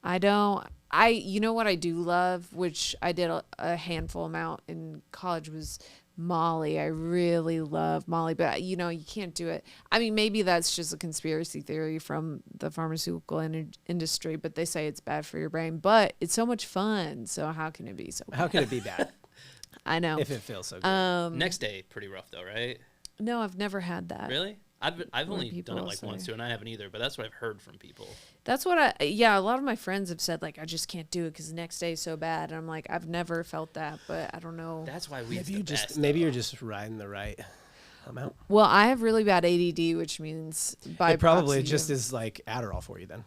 S3: I don't. You know what I do love, which I did a handful amount in college, was Molly. I really love Molly, but you can't do it. I mean, maybe that's just a conspiracy theory from the pharmaceutical industry, but they say it's bad for your brain, but it's so much fun. So how can it be so bad?
S1: How can it be bad?
S3: I know.
S1: If it feels so good.
S2: Next day, pretty rough though, right?
S3: No, I've never had that.
S2: Really? I've only done
S3: people
S2: it like
S3: say.
S2: once too, and I haven't either. But that's what I've heard from people.
S3: That's what a lot of my friends have said, like, I just can't do it because the next day is so bad. And I'm like, I've never felt that, but I don't know.
S2: That's why we
S1: Maybe you're just riding the right amount.
S3: Well, I have really bad ADD, which means by
S1: It probably
S3: proxy,
S1: just is like Adderall for you then.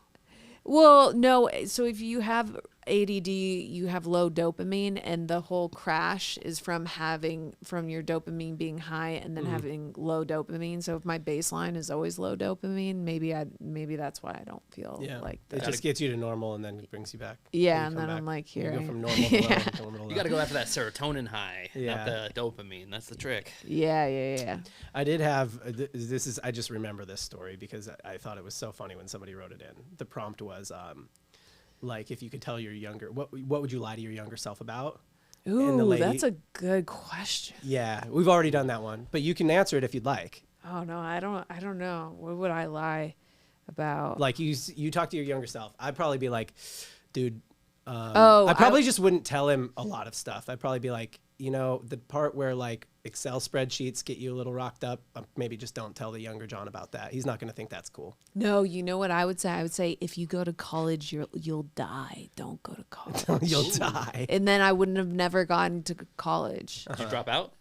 S3: Well, no. So if you have ADD, you have low dopamine, and the whole crash is from your dopamine being high and then having low dopamine. So if my baseline is always low dopamine, maybe that's why I don't feel like that.
S1: It just gets you to normal and then it brings you back.
S3: Yeah, and then I'm like, here.
S1: You go from normal to low to normal to low.
S2: You got to go after that serotonin high,
S1: Yeah.
S2: not the dopamine. That's the trick.
S3: Yeah.
S1: I did have I just remember this story because I thought it was so funny when somebody wrote it in. The prompt was like, if you could tell your younger, what would you lie to your younger self about? And the
S3: Ooh,
S1: lady-
S3: that's a good question.
S1: Yeah, we've already done that one, but you can answer it if you'd like.
S3: Oh no, I don't know. What would I lie about?
S1: Like you talk to your younger self. I'd probably be like, dude,
S3: Oh,
S1: I probably just wouldn't tell him a lot of stuff. I'd probably be like, the part where like Excel spreadsheets get you a little rocked up, maybe just don't tell the younger John about that. He's not going to think that's cool.
S3: No, you know what I would say? I would say, if you go to college, you'll die. Don't go to college.
S1: You'll die.
S3: And then I wouldn't have never gone to college.
S2: Did you drop out?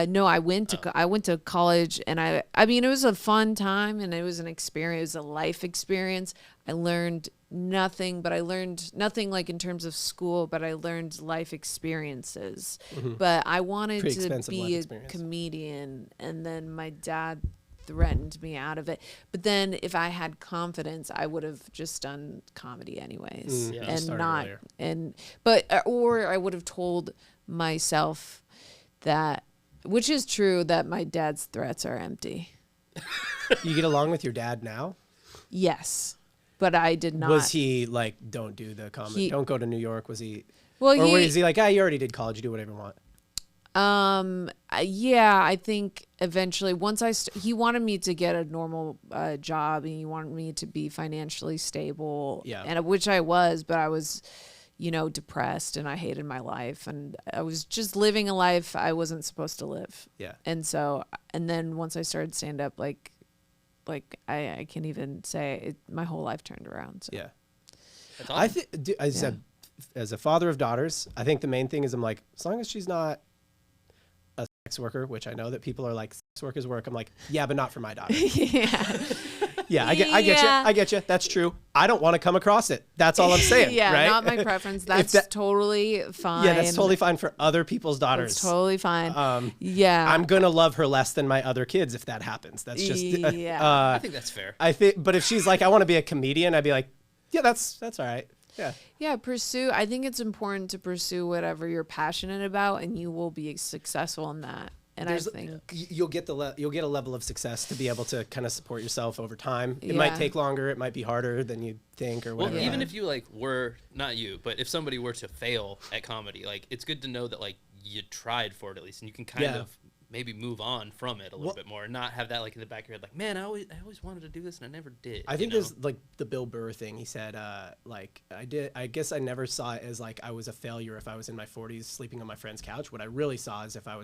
S3: No, I went to college, and I mean, it was a fun time, and it was an experience, it was a life experience. I learned nothing like in terms of school, but I learned life experiences. But I wanted
S1: Pretty
S3: to
S1: expensive
S3: be
S1: life
S3: a
S1: experience.
S3: comedian, and then my dad threatened me out of it. But then if I had confidence, I would have just done comedy anyways.
S1: Yeah,
S3: and
S1: started
S3: not
S1: earlier.
S3: or I would have told myself that, which is true, that my dad's threats are empty.
S1: You get along with your dad now?
S3: Yes, but I did not.
S1: Was he like, don't do the comedy, don't go to New York? Was he?
S3: Well,
S1: or was he like, you already did college, you do whatever you want?
S3: Yeah, I think eventually once he wanted me to get a normal job, and he wanted me to be financially stable.
S1: Yeah.
S3: And which I was, but I was, depressed, and I hated my life, and I was just living a life I wasn't supposed to live.
S1: Yeah.
S3: And then once I started stand up, like I can't even say it, my whole life turned around. So.
S1: Yeah.
S2: That's
S1: I
S2: awesome.
S1: think I said, as a father of daughters, I think the main thing is I'm like, as long as she's not a sex worker, which I know that people are like, sex work is work. I'm like, yeah, but not for my daughter.
S3: Yeah.
S1: Yeah, I get you. That's true. I don't want to come across it. That's all I'm saying.
S3: Yeah,
S1: right?
S3: not my preference. That's totally fine.
S1: Yeah, that's totally fine for other people's daughters.
S3: It's totally fine.
S1: I'm gonna love her less than my other kids if that happens. That's just
S2: I think that's fair.
S1: but if she's like, I want to be a comedian, I'd be like, yeah, that's all right. Yeah.
S3: Yeah, I think it's important to pursue whatever you're passionate about, and you will be successful in that. And I think
S1: you'll get a level of success to be able to kind of support yourself over time. It might take longer. It might be harder than you think, or whatever.
S2: Well, even if you were not you, but if somebody were to fail at comedy, it's good to know that you tried for it at least, and you can kind of maybe move on from it a little bit more, and not have that in the back of your head, man, I always wanted to do this and I never did.
S1: I think there's the Bill Burr thing. He said, I guess I never saw it as I was a failure if I was in my 40s sleeping on my friend's couch. What I really saw is if I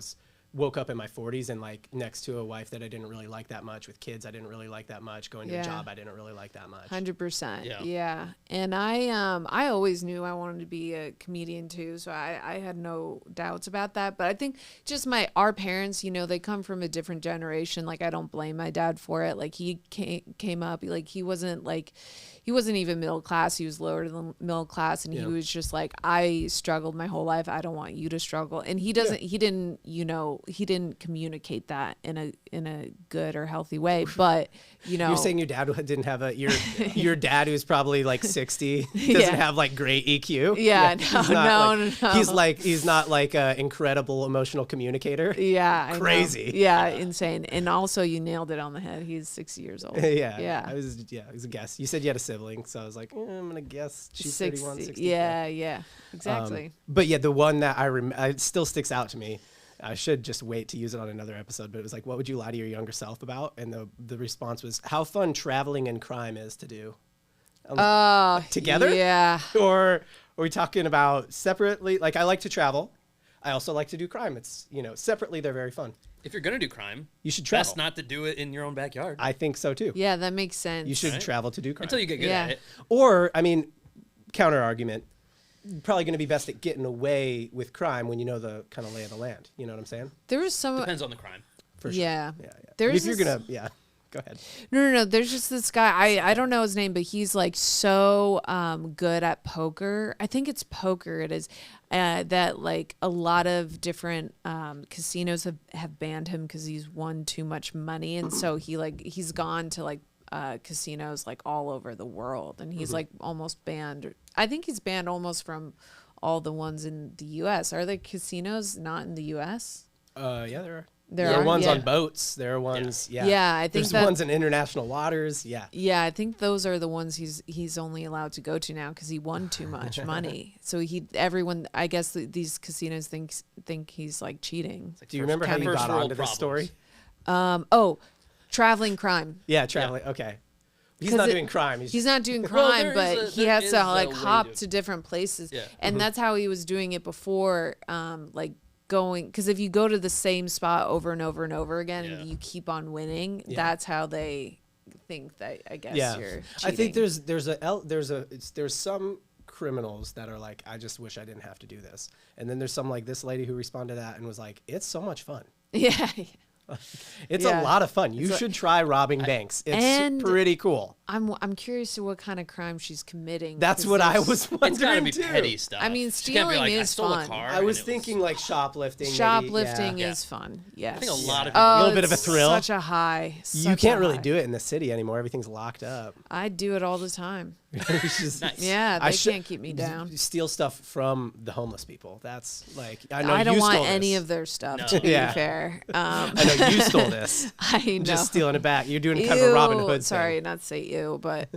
S1: woke up in my 40s and next to a wife that I didn't really like that much, with kids I didn't really like that much, going to a job I didn't really like that much.
S3: 100%. Yeah. And I always knew I wanted to be a comedian too, so I had no doubts about that. But I think just our parents, they come from a different generation. I don't blame my dad for it. He came up, he wasn't even middle class. He was lower than middle class, and he was just I struggled my whole life. I don't want you to struggle. And he didn't communicate that in a good or healthy way. But
S1: you're saying your dad didn't have your dad, who's probably 60, doesn't have great EQ.
S3: Yeah, no.
S1: He's not an incredible emotional communicator.
S3: Yeah,
S1: crazy.
S3: Yeah, insane. And also, you nailed it on the head. He's 60 years old.
S1: Yeah. It was a guess. You said you had a sibling, so I was like, I'm gonna guess she's 31, 60.
S3: Yeah, exactly.
S1: But yeah, the one that it still sticks out to me. I should just wait to use it on another episode, but it was what would you lie to your younger self about? And the response was, how fun traveling and crime is to do. Together?
S3: Yeah.
S1: Or are we talking about separately? I like to travel. I also like to do crime. It's, separately they're very fun.
S2: If you're gonna do crime,
S1: You should travel.
S2: best not to do it in your own backyard
S1: I think so too.
S3: Yeah, that makes sense.
S1: You should
S2: Right.
S1: travel to do crime.
S2: until you get good
S3: Yeah.
S2: at it.
S1: Or, counter argument, probably going to be best at getting away with crime when you know the kind of lay of the land. You know what I'm saying?
S3: There was some.
S2: Depends on the crime.
S1: For sure.
S3: Yeah.
S1: Yeah.
S3: There's
S1: If you're
S3: this-
S1: going to, go ahead.
S3: No. There's just this guy. I don't know his name, but he's like so good at poker. I think it's poker. It is that like a lot of different casinos have banned him because he's won too much money, and so he's gone to like casinos like all over the world, and he's like almost banned. I think he's banned almost from all the ones in the U.S. Are there casinos not in the U.S.?
S1: Yeah, there are.
S3: There
S1: are
S3: are,
S1: ones
S3: yeah.
S1: on boats. There are ones, yeah.
S3: Yeah, I think
S1: There's
S3: that-
S1: ones in international waters. Yeah.
S3: Yeah, I think those are the ones he's only allowed to go to now because he won too much money. So everyone, I guess these casinos think he's like cheating.
S1: Do you remember how you
S2: first
S1: got
S2: world
S1: onto this story?
S2: problems.
S3: Traveling crime.
S1: Yeah, traveling. Okay. He's
S3: 'Cause
S1: not
S3: it-
S1: doing crime.
S3: He's not doing
S2: Well,
S3: crime,
S2: there
S3: but
S2: is
S3: he
S2: there
S3: has
S2: is
S3: to
S2: a
S3: like
S2: way
S3: hop
S2: to-
S3: to different places,
S2: Yeah.
S3: and that's how he was doing it before. Like going, because if you go to the same spot over and over and over again,
S2: Yeah.
S3: and you keep on winning,
S1: Yeah.
S3: that's how they think that I guess
S1: Yeah.
S3: you're.
S1: I think
S3: cheating.
S1: there's some criminals that are like, I just wish I didn't have to do this. And then there's some like this lady who responded to that and was like, it's so much fun.
S3: Yeah.
S1: It's
S3: Yeah.
S1: a lot of fun. You
S3: It's a-
S1: should try robbing banks. It's
S3: And-
S1: pretty cool.
S3: I'm curious to what kind of crime she's committing.
S1: That's
S3: 'cause
S1: what I
S3: there's-
S1: was wondering
S2: It's gotta be
S1: too.
S2: petty stuff.
S3: I mean,
S2: She can't be
S3: stealing
S2: like, I
S3: is
S2: stole
S3: fun.
S2: a car.
S1: I
S2: and
S1: was
S2: it
S1: thinking like shoplifting. maybe.
S3: Shoplifting
S2: Yeah.
S3: is fun. Yes.
S2: I think a lot of
S1: Yeah.
S2: people.
S3: Oh,
S1: A little bit of a
S3: it's
S1: thrill.
S3: Such a high.
S1: You
S3: such
S1: can't
S3: a
S1: really
S3: high.
S1: do it in the city anymore. Everything's locked up.
S3: I do it all the time.
S1: It's just-
S2: Nice.
S3: Yeah,
S1: I
S3: they
S1: should-
S3: can't keep me down.
S1: Steal stuff from the homeless people. That's like I know
S3: I don't
S1: you
S3: want
S1: stole
S3: any
S1: this.
S3: of their stuff.
S2: No.
S3: To be
S1: Yeah.
S3: fair,
S1: I know you stole this.
S3: I know.
S1: Just stealing it back. You're doing kind of a Robin
S3: Ew,
S1: Hood
S3: Sorry,
S1: thing.
S3: not to say ew, but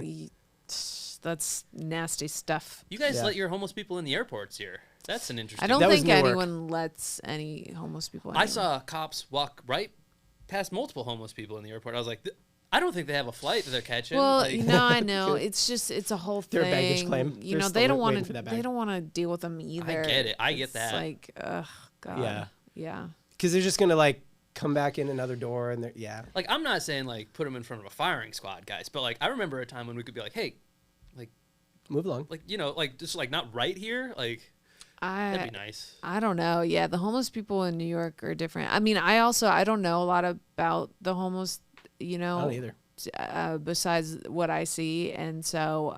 S3: that's nasty stuff.
S2: You guys
S1: Yeah.
S2: let your homeless people in the airports here. That's an interesting.
S3: I don't
S1: That was
S3: think
S1: Newark.
S3: anyone lets any homeless people.
S2: I
S3: anywhere.
S2: saw cops walk right past multiple homeless people in the airport. I was like, I don't think they have a flight that they're catching.
S3: Well,
S2: like,
S3: no, I know. It's just it's a whole thing.
S1: Their baggage claim.
S3: You
S1: They're
S3: know,
S1: still
S3: they don't
S1: waiting
S3: want
S1: for that
S3: to.
S1: bag.
S3: They don't want to deal with them either.
S2: get it. I get
S3: It's
S2: that.
S3: Like, ugh, God.
S1: Yeah.
S3: Yeah.
S1: Because they're just gonna like come back in another door and they're
S2: like I'm not saying like put them in front of a firing squad, guys, but like I remember a time when we could be like, hey,
S1: move along.
S2: like like just like not right here, like that'd be nice.
S3: I don't know. Yeah, the homeless people in New York are different. I mean, I don't know a lot about the homeless. You know,
S1: I don't either.
S3: Besides what I see, and so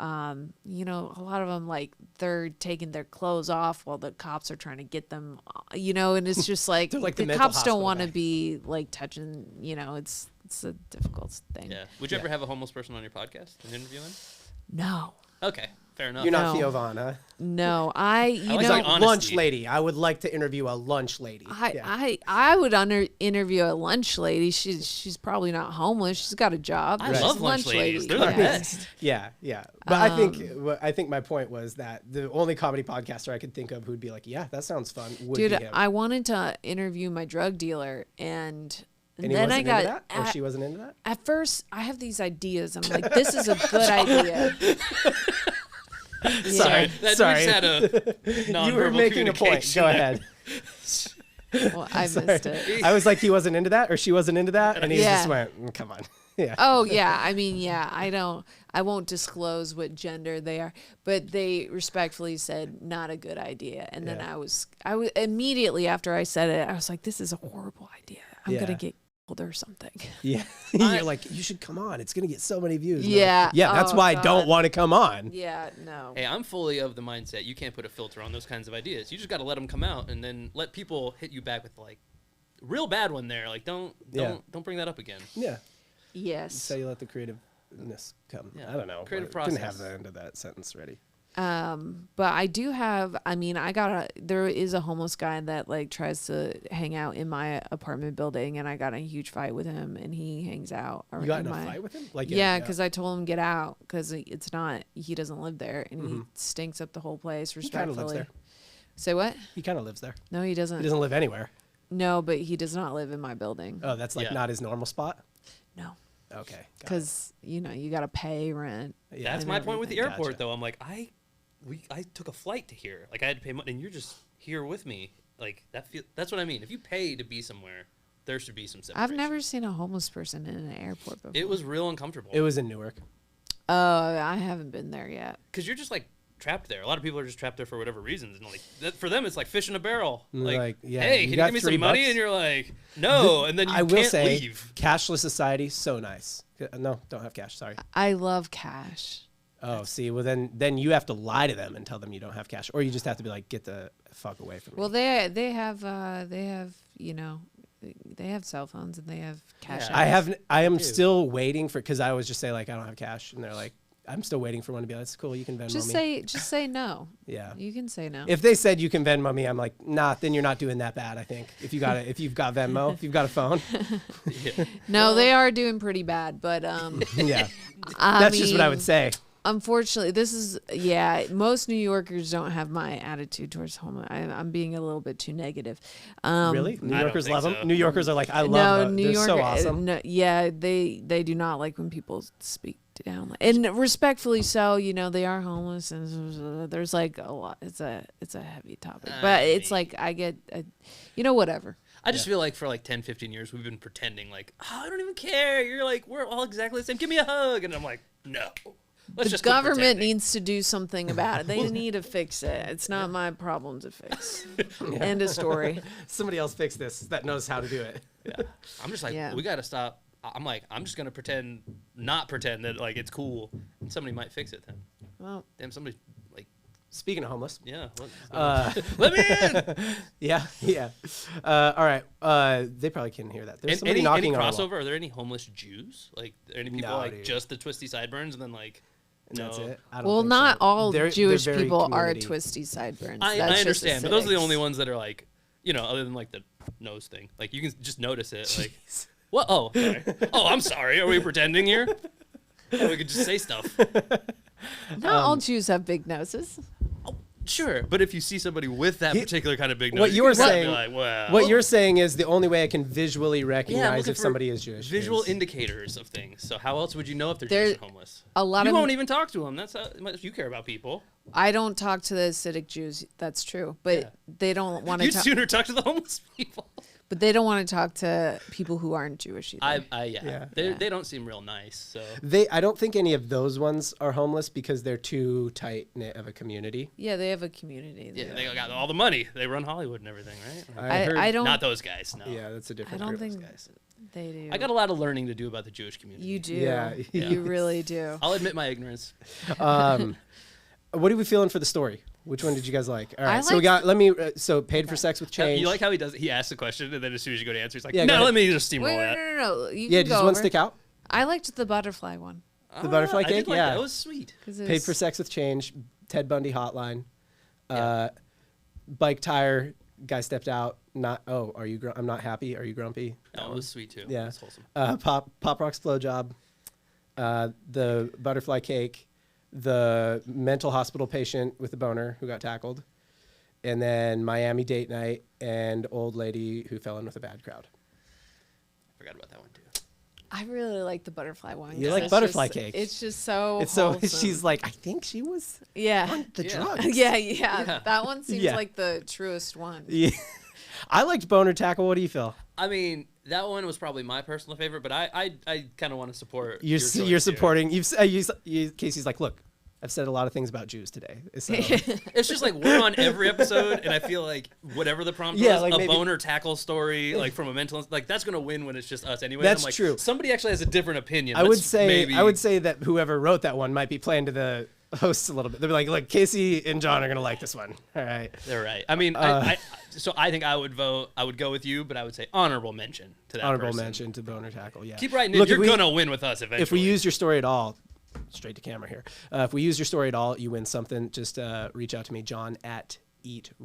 S3: you know, a lot of them like they're taking their clothes off while the cops are trying to get them. You know, and it's just like,
S1: They're like the
S3: the
S1: mental
S3: cops don't
S1: hospital
S3: want to
S1: bag.
S3: be like touching. You know, it's a difficult thing.
S2: Yeah. Would you ever have a homeless person on your podcast and interview him?
S3: No,
S2: Okay, fair enough.
S1: You're not
S3: No.
S1: Theo Von, huh?
S3: no, you
S2: like
S1: He's
S3: know,
S1: like
S2: honesty.
S1: lunch lady. I would like to interview a lunch lady. Yeah.
S3: I would interview a lunch lady. She's probably not homeless. She's got a job.
S2: I
S3: She's
S2: love
S3: a
S2: lunch ladies. They're the
S3: Yeah.
S2: best.
S1: Yeah. But I think my point was that the only comedy podcaster I could think of who'd be like, yeah, that sounds fun. Would
S3: Dude,
S1: be him.
S3: I wanted to interview my drug dealer, and
S1: And he
S3: then
S1: wasn't
S3: I got
S1: into that, or she wasn't into that.
S3: at first I have these ideas. I'm like, this is a good idea.
S1: Sorry,
S2: We
S1: sorry.
S2: just had a nonverbal
S1: You were making a point.
S2: communication
S1: Go
S2: there.
S1: ahead.
S3: Well, I missed it.
S1: I was like, he wasn't into that, or she wasn't into that, and he
S3: Yeah.
S1: just went, come on. Yeah.
S3: Oh yeah, I mean yeah, I won't disclose what gender they are, but they respectfully said not a good idea. And then
S1: Yeah.
S3: I was immediately after I said it, I was like, this is a horrible idea. I'm
S1: Yeah.
S3: gonna get killed or something.
S1: Yeah. You're like, you should come on. It's going to get so many views. And I'm
S3: Yeah.
S1: like, yeah, that's
S3: Oh,
S1: why I
S3: God.
S1: don't want to come on.
S3: Yeah, no.
S2: Hey, I'm fully of the mindset you can't put a filter on those kinds of ideas. You just got to let them come out and then let people hit you back with like real bad one there. Like don't bring that up again.
S1: Yeah.
S3: Yes.
S1: So you let the creativeness come.
S2: Yeah.
S1: I don't know.
S2: Creative
S1: Didn't have
S2: process.
S1: the end of that sentence ready.
S3: But I do have, there is a homeless guy that like tries to hang out in my apartment building, and I got in a huge fight with him, and he hangs out.
S1: You got in a fight with him? Like,
S3: Yeah, because I told him get out because he doesn't live there, and he stinks up the whole place.
S1: He kind of
S3: Respectfully.
S1: lives there.
S3: Say what?
S1: He kind of lives there.
S3: No, he doesn't.
S1: He doesn't live anywhere.
S3: No, but he does not live in my building.
S1: Oh, that's like
S2: Yeah.
S1: not his normal spot?
S3: No,
S1: Okay. got it.
S3: because you got to pay rent.
S1: Yeah.
S2: That's
S3: and
S2: my point with the
S3: everything.
S2: airport
S1: Gotcha.
S2: though. I'm like I took a flight to here. Like I had to pay money and you're just here with me. Like that's what I mean. If you pay to be somewhere, there should be some separation.
S3: I've never seen a homeless person in an airport before.
S2: It was real uncomfortable.
S1: It was in Newark.
S3: Oh, I haven't been there yet.
S2: Because you're just like trapped there. A lot of people are just trapped there for whatever reasons, and like for them, it's like fish in a barrel. Like,
S1: yeah,
S2: hey, can you give me some money?
S1: $3?
S2: And you're like, no, and then you
S1: I will
S2: can't
S1: say,
S2: leave.
S1: cashless society, so nice. No, don't have cash. Sorry.
S3: I love cash.
S1: Oh, see, well then you have to lie to them and tell them you don't have cash, or you just have to be like, get the fuck away from me.
S3: Well, they have you know, they have cell phones and they have cash.
S2: Yeah.
S3: apps.
S1: I am still waiting for, because I always just say like, I don't have cash, and they're like, I'm still waiting for one to be like, that's cool, you can Venmo me.
S3: Just say no.
S1: Yeah.
S3: You can say no.
S1: If they said you can Venmo me, I'm like, nah, then you're not doing that bad, I think. If you've got Venmo, if you've got a phone.
S3: No, they are doing pretty bad, but
S1: Yeah.
S3: I
S1: That's just what I would
S3: mean,
S1: say.
S3: Unfortunately, most New Yorkers don't have my attitude towards homeless. I'm being a little bit too negative.
S1: Really? New
S2: I don't
S1: Yorkers
S2: think
S1: love them?
S2: so.
S1: New Yorkers are like, I love
S3: No,
S1: them.
S3: New
S1: They're
S3: York.
S1: so awesome.
S3: No, yeah, they do not like when people speak down, and respectfully so. You know, they are homeless, and there's like a lot. It's a heavy topic, but it's like I get, whatever.
S2: I just feel like for like 10, 15 years, we've been pretending like, oh, I don't even care. You're like, we're all exactly the same. Give me a hug. And I'm like, no. Let's
S3: The
S2: just quit
S3: government
S2: pretending.
S3: needs to do something about it. They need to fix it. It's not my problem to fix. End of story.
S1: Somebody else fix this that knows how to do it.
S2: Yeah. I'm just like,
S3: Yeah.
S2: we got to stop. I'm like, I'm just going to not pretend that like it's cool. And somebody might fix it then.
S3: Well,
S2: Damn, somebody like,
S1: Speaking of homeless.
S2: yeah. Let me in.
S1: Yeah. All right. They probably can't hear that. There's somebody
S2: Any
S1: knocking on our
S2: crossover?
S1: wall.
S2: Are there any homeless Jews? Like, are there any people
S1: No,
S2: like
S1: dude.
S2: just the twisty sideburns and then like,
S1: And that's
S2: no.
S1: it. I don't
S3: well,
S1: think
S3: not
S1: so.
S3: all
S1: They're
S3: Jewish
S1: very
S3: people are
S1: community.
S3: twisty sideburns.
S2: I
S3: That's just
S2: understand, but those are the
S3: aesthetics.
S2: only ones that are like, other than like the nose thing. Like you can just notice it. Like, what? Oh, sorry. Oh, I'm sorry. Are we pretending here? Oh, we could just say stuff.
S3: Not all Jews have big noses.
S2: Sure, but if you see somebody with that particular kind of big nose,
S1: What you were
S2: can kinda
S1: saying-
S2: be like, well,
S1: What you're saying is the only way I can visually
S2: yeah, I'm
S1: recognize
S2: looking
S1: if
S2: for
S1: somebody is Jewish.
S2: visual
S1: is-
S2: indicators of things. So how else would you know if they're
S3: There-
S2: Jewish and homeless?
S3: A lot
S2: You
S3: of
S2: won't even talk to them. That's how much you care about people.
S3: I don't talk to the Hasidic Jews. That's true, but
S2: Yeah.
S3: they don't want to
S2: You'd
S3: talk.
S2: sooner talk to the homeless people.
S3: But they don't want to talk to people who aren't Jewish either.
S1: Yeah.
S2: They don't seem real nice. So
S1: I don't think any of those ones are homeless because they're too tight knit of a community.
S3: Yeah, they have a community.
S2: yeah, they got all the money. They run Hollywood and everything, right?
S1: I heard,
S3: I don't.
S2: Not those guys. No.
S1: Yeah, that's a
S3: I
S1: different.
S3: don't
S1: group.
S3: think
S2: guys.
S3: they do.
S2: I got a lot of learning to do about the Jewish community.
S3: You do.
S1: Yeah.
S3: You really do.
S2: I'll admit my ignorance.
S1: What are we feeling for the story? Which one did you guys like? All right, so we
S3: liked-
S1: got. Let me. So paid for sex with change.
S2: You like how he does it? He asks a question, and then as soon as you go to answer, he's like,
S1: Yeah, go
S2: no,
S1: ahead.
S2: let me just steamroll
S3: Wait,
S2: that.
S3: no. You
S1: Yeah,
S3: can
S1: does
S3: go
S1: one
S3: over.
S1: stick out?
S3: I liked the butterfly one.
S1: The butterfly
S2: I did
S1: cake?
S2: like
S1: Yeah.
S2: That was sweet.
S3: 'Cause it
S1: Paid
S3: was-
S1: for sex with change. Ted Bundy hotline. Bike tire. Guy stepped out. Not. Oh, are you? I'm not happy. Are you grumpy?
S2: No, it was sweet too.
S1: Yeah.
S2: It was wholesome.
S1: Pop Rock's blowjob, the butterfly cake, the mental hospital patient with the boner who got tackled, and then Miami date night and old lady who fell in with a bad crowd.
S2: I forgot about that one too.
S3: I really like the butterfly one.
S1: You
S3: 'cause
S1: like
S3: it's
S1: butterfly
S3: just-
S1: cake.
S3: It's just so.
S1: It's so
S3: wholesome.
S1: she's like, I think she was
S3: Yeah.
S1: on the
S2: Yeah.
S1: drugs.
S3: Yeah. That one seems
S1: Yeah.
S3: like the truest one.
S1: Yeah. I liked boner tackle. What do you feel?
S2: I mean, that one was probably my personal favorite, but I kind of want to support.
S1: You're
S2: your choice
S1: you're
S2: here.
S1: supporting. Casey's like, look, I've said a lot of things about Jews today. So,
S2: It's just like we're on every episode, and I feel like whatever the prompt
S1: Yeah,
S2: was,
S1: like
S2: a
S1: maybe-
S2: boner tackle story, like from a mental, like that's gonna win when it's just us anyway.
S1: That's
S2: I'm like,
S1: true.
S2: Somebody actually has a different opinion.
S1: I would
S2: Let's
S1: say
S2: maybe...
S1: that whoever wrote that one might be playing to the hosts a little bit. They'll be like, look, Casey and John are gonna like this one. All right.
S2: They're right. I mean, so I think I would vote. I would go with you, but I would say honorable mention to that.
S1: Honorable
S2: person.
S1: mention to boner tackle. Yeah.
S2: Keep writing it.
S1: Look,
S2: You're
S1: if we-
S2: gonna win with us eventually.
S1: If we use your story at all, straight to camera here. If we use your story at all, you win something. Just reach out to me, John at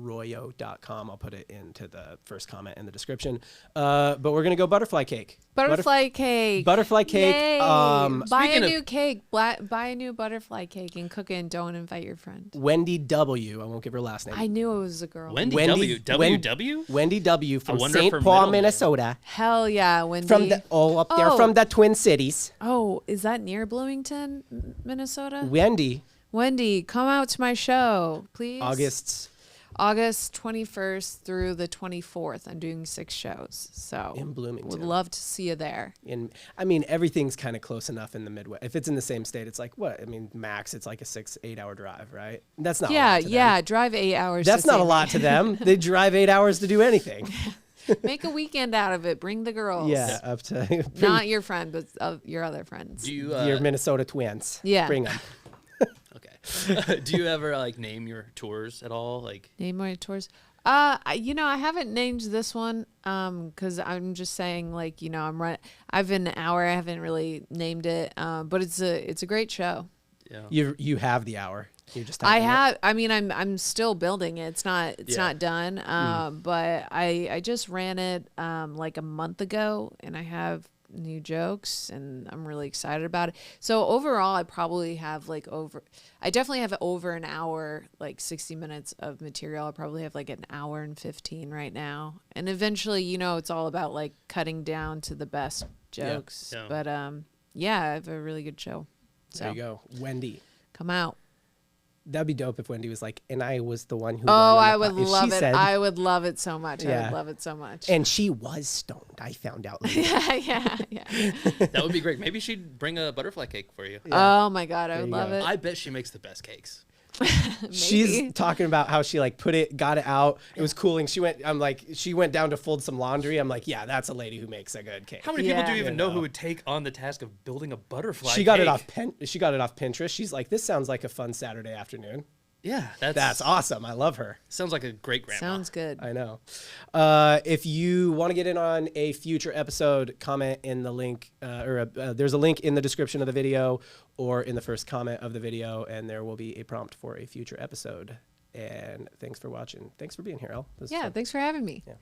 S1: eatroyo.com. I'll put it into the first comment in the description. But we're gonna go butterfly cake.
S3: Butterfly cake.
S1: Butterfly cake.
S3: Yay. Buy a
S2: Speaking of-
S3: new cake. Buy a new butterfly cake and cook it and don't invite your friend.
S1: Wendy W. I won't give her last name.
S3: I knew it was a girl.
S2: Wendy,
S1: Wendy-
S2: W. W.
S1: Wendy W. from
S2: wonder if
S1: St.
S2: her
S1: Paul,
S2: middle name-
S1: Minnesota.
S3: Hell yeah, Wendy.
S1: From the up there
S3: Oh.
S1: from the Twin Cities.
S3: Oh, is that near Bloomington, Minnesota?
S1: Wendy,
S3: Wendy, come out to my show, please.
S1: August
S3: August 21st through the 24th. I'm doing 6 shows. So
S1: In Bloomington.
S3: would love to see you there.
S1: I mean, everything's kind of close enough in the Midwest. If it's in the same state, it's like what? I mean, max, it's like a 6-8 hour drive, right? That's not.
S3: Yeah,
S1: a lot to
S3: yeah.
S1: Them.
S3: Drive 8 hours.
S1: That's
S3: to
S1: not
S3: see
S1: a lot to them. They drive 8 hours to do anything.
S3: Make a weekend out of it. Bring the girls.
S1: Yeah, up to
S3: Not your friend, but your other friends.
S2: Do you
S1: your Minnesota Twins.
S3: Yeah.
S1: Bring them.
S2: okay? Do you ever like name your tours at all? Like
S3: Name my tours. You know, I haven't named this one because I'm just saying, like, you know, I've an hour. I haven't really named it, but it's a great show.
S2: yeah.
S1: You have the hour. You just
S3: I
S1: haven't yet.
S3: have. I mean, I'm still building it. It's not done. But I just ran it like a month ago, and I have new jokes, and I'm really excited about it. So overall, I probably have I definitely have over an hour, like 60 minutes of material. I probably have like an hour and 15 right now, and eventually, you know, it's all about like cutting down to the best jokes.
S2: Yeah.
S3: But yeah, I have a really good show. So
S1: There you go, Wendy.
S3: come out.
S1: That'd be dope if Wendy was like, and I was the one who.
S3: Oh,
S1: won on
S3: I
S1: the
S3: would
S1: pod." If
S3: love
S1: she
S3: it.
S1: said-
S3: I would love it so much. I
S1: Yeah.
S3: would love it so much.
S1: And she was stoned. I found out later.
S3: yeah.
S2: That would be great. Maybe she'd bring a butterfly cake for you.
S3: Oh my God, I
S1: There
S3: would
S1: you
S3: love
S1: go.
S3: it.
S2: I bet she makes the best cakes.
S1: She's talking about how she like got it out. It was cooling. She went down to fold some laundry. I'm like, yeah, that's a lady who makes a good cake.
S2: How many people do
S3: Yeah.
S2: you even
S1: You
S2: know
S1: know.
S2: who would take on the task of building a butterfly?
S1: She got
S2: cake?
S1: it off she got it off Pinterest. She's like, this sounds like a fun Saturday afternoon.
S2: Yeah,
S1: That's awesome. I love her.
S2: sounds like a great grandma.
S3: Sounds good.
S1: I know. If you want to get in on a future episode, comment in the link, there's a link in the description of the video or in the first comment of the video, and there will be a prompt for a future episode. And thanks for watching. Thanks for being here, Elle. This was
S3: Yeah,
S1: fun.
S3: thanks for having me.
S1: Yeah.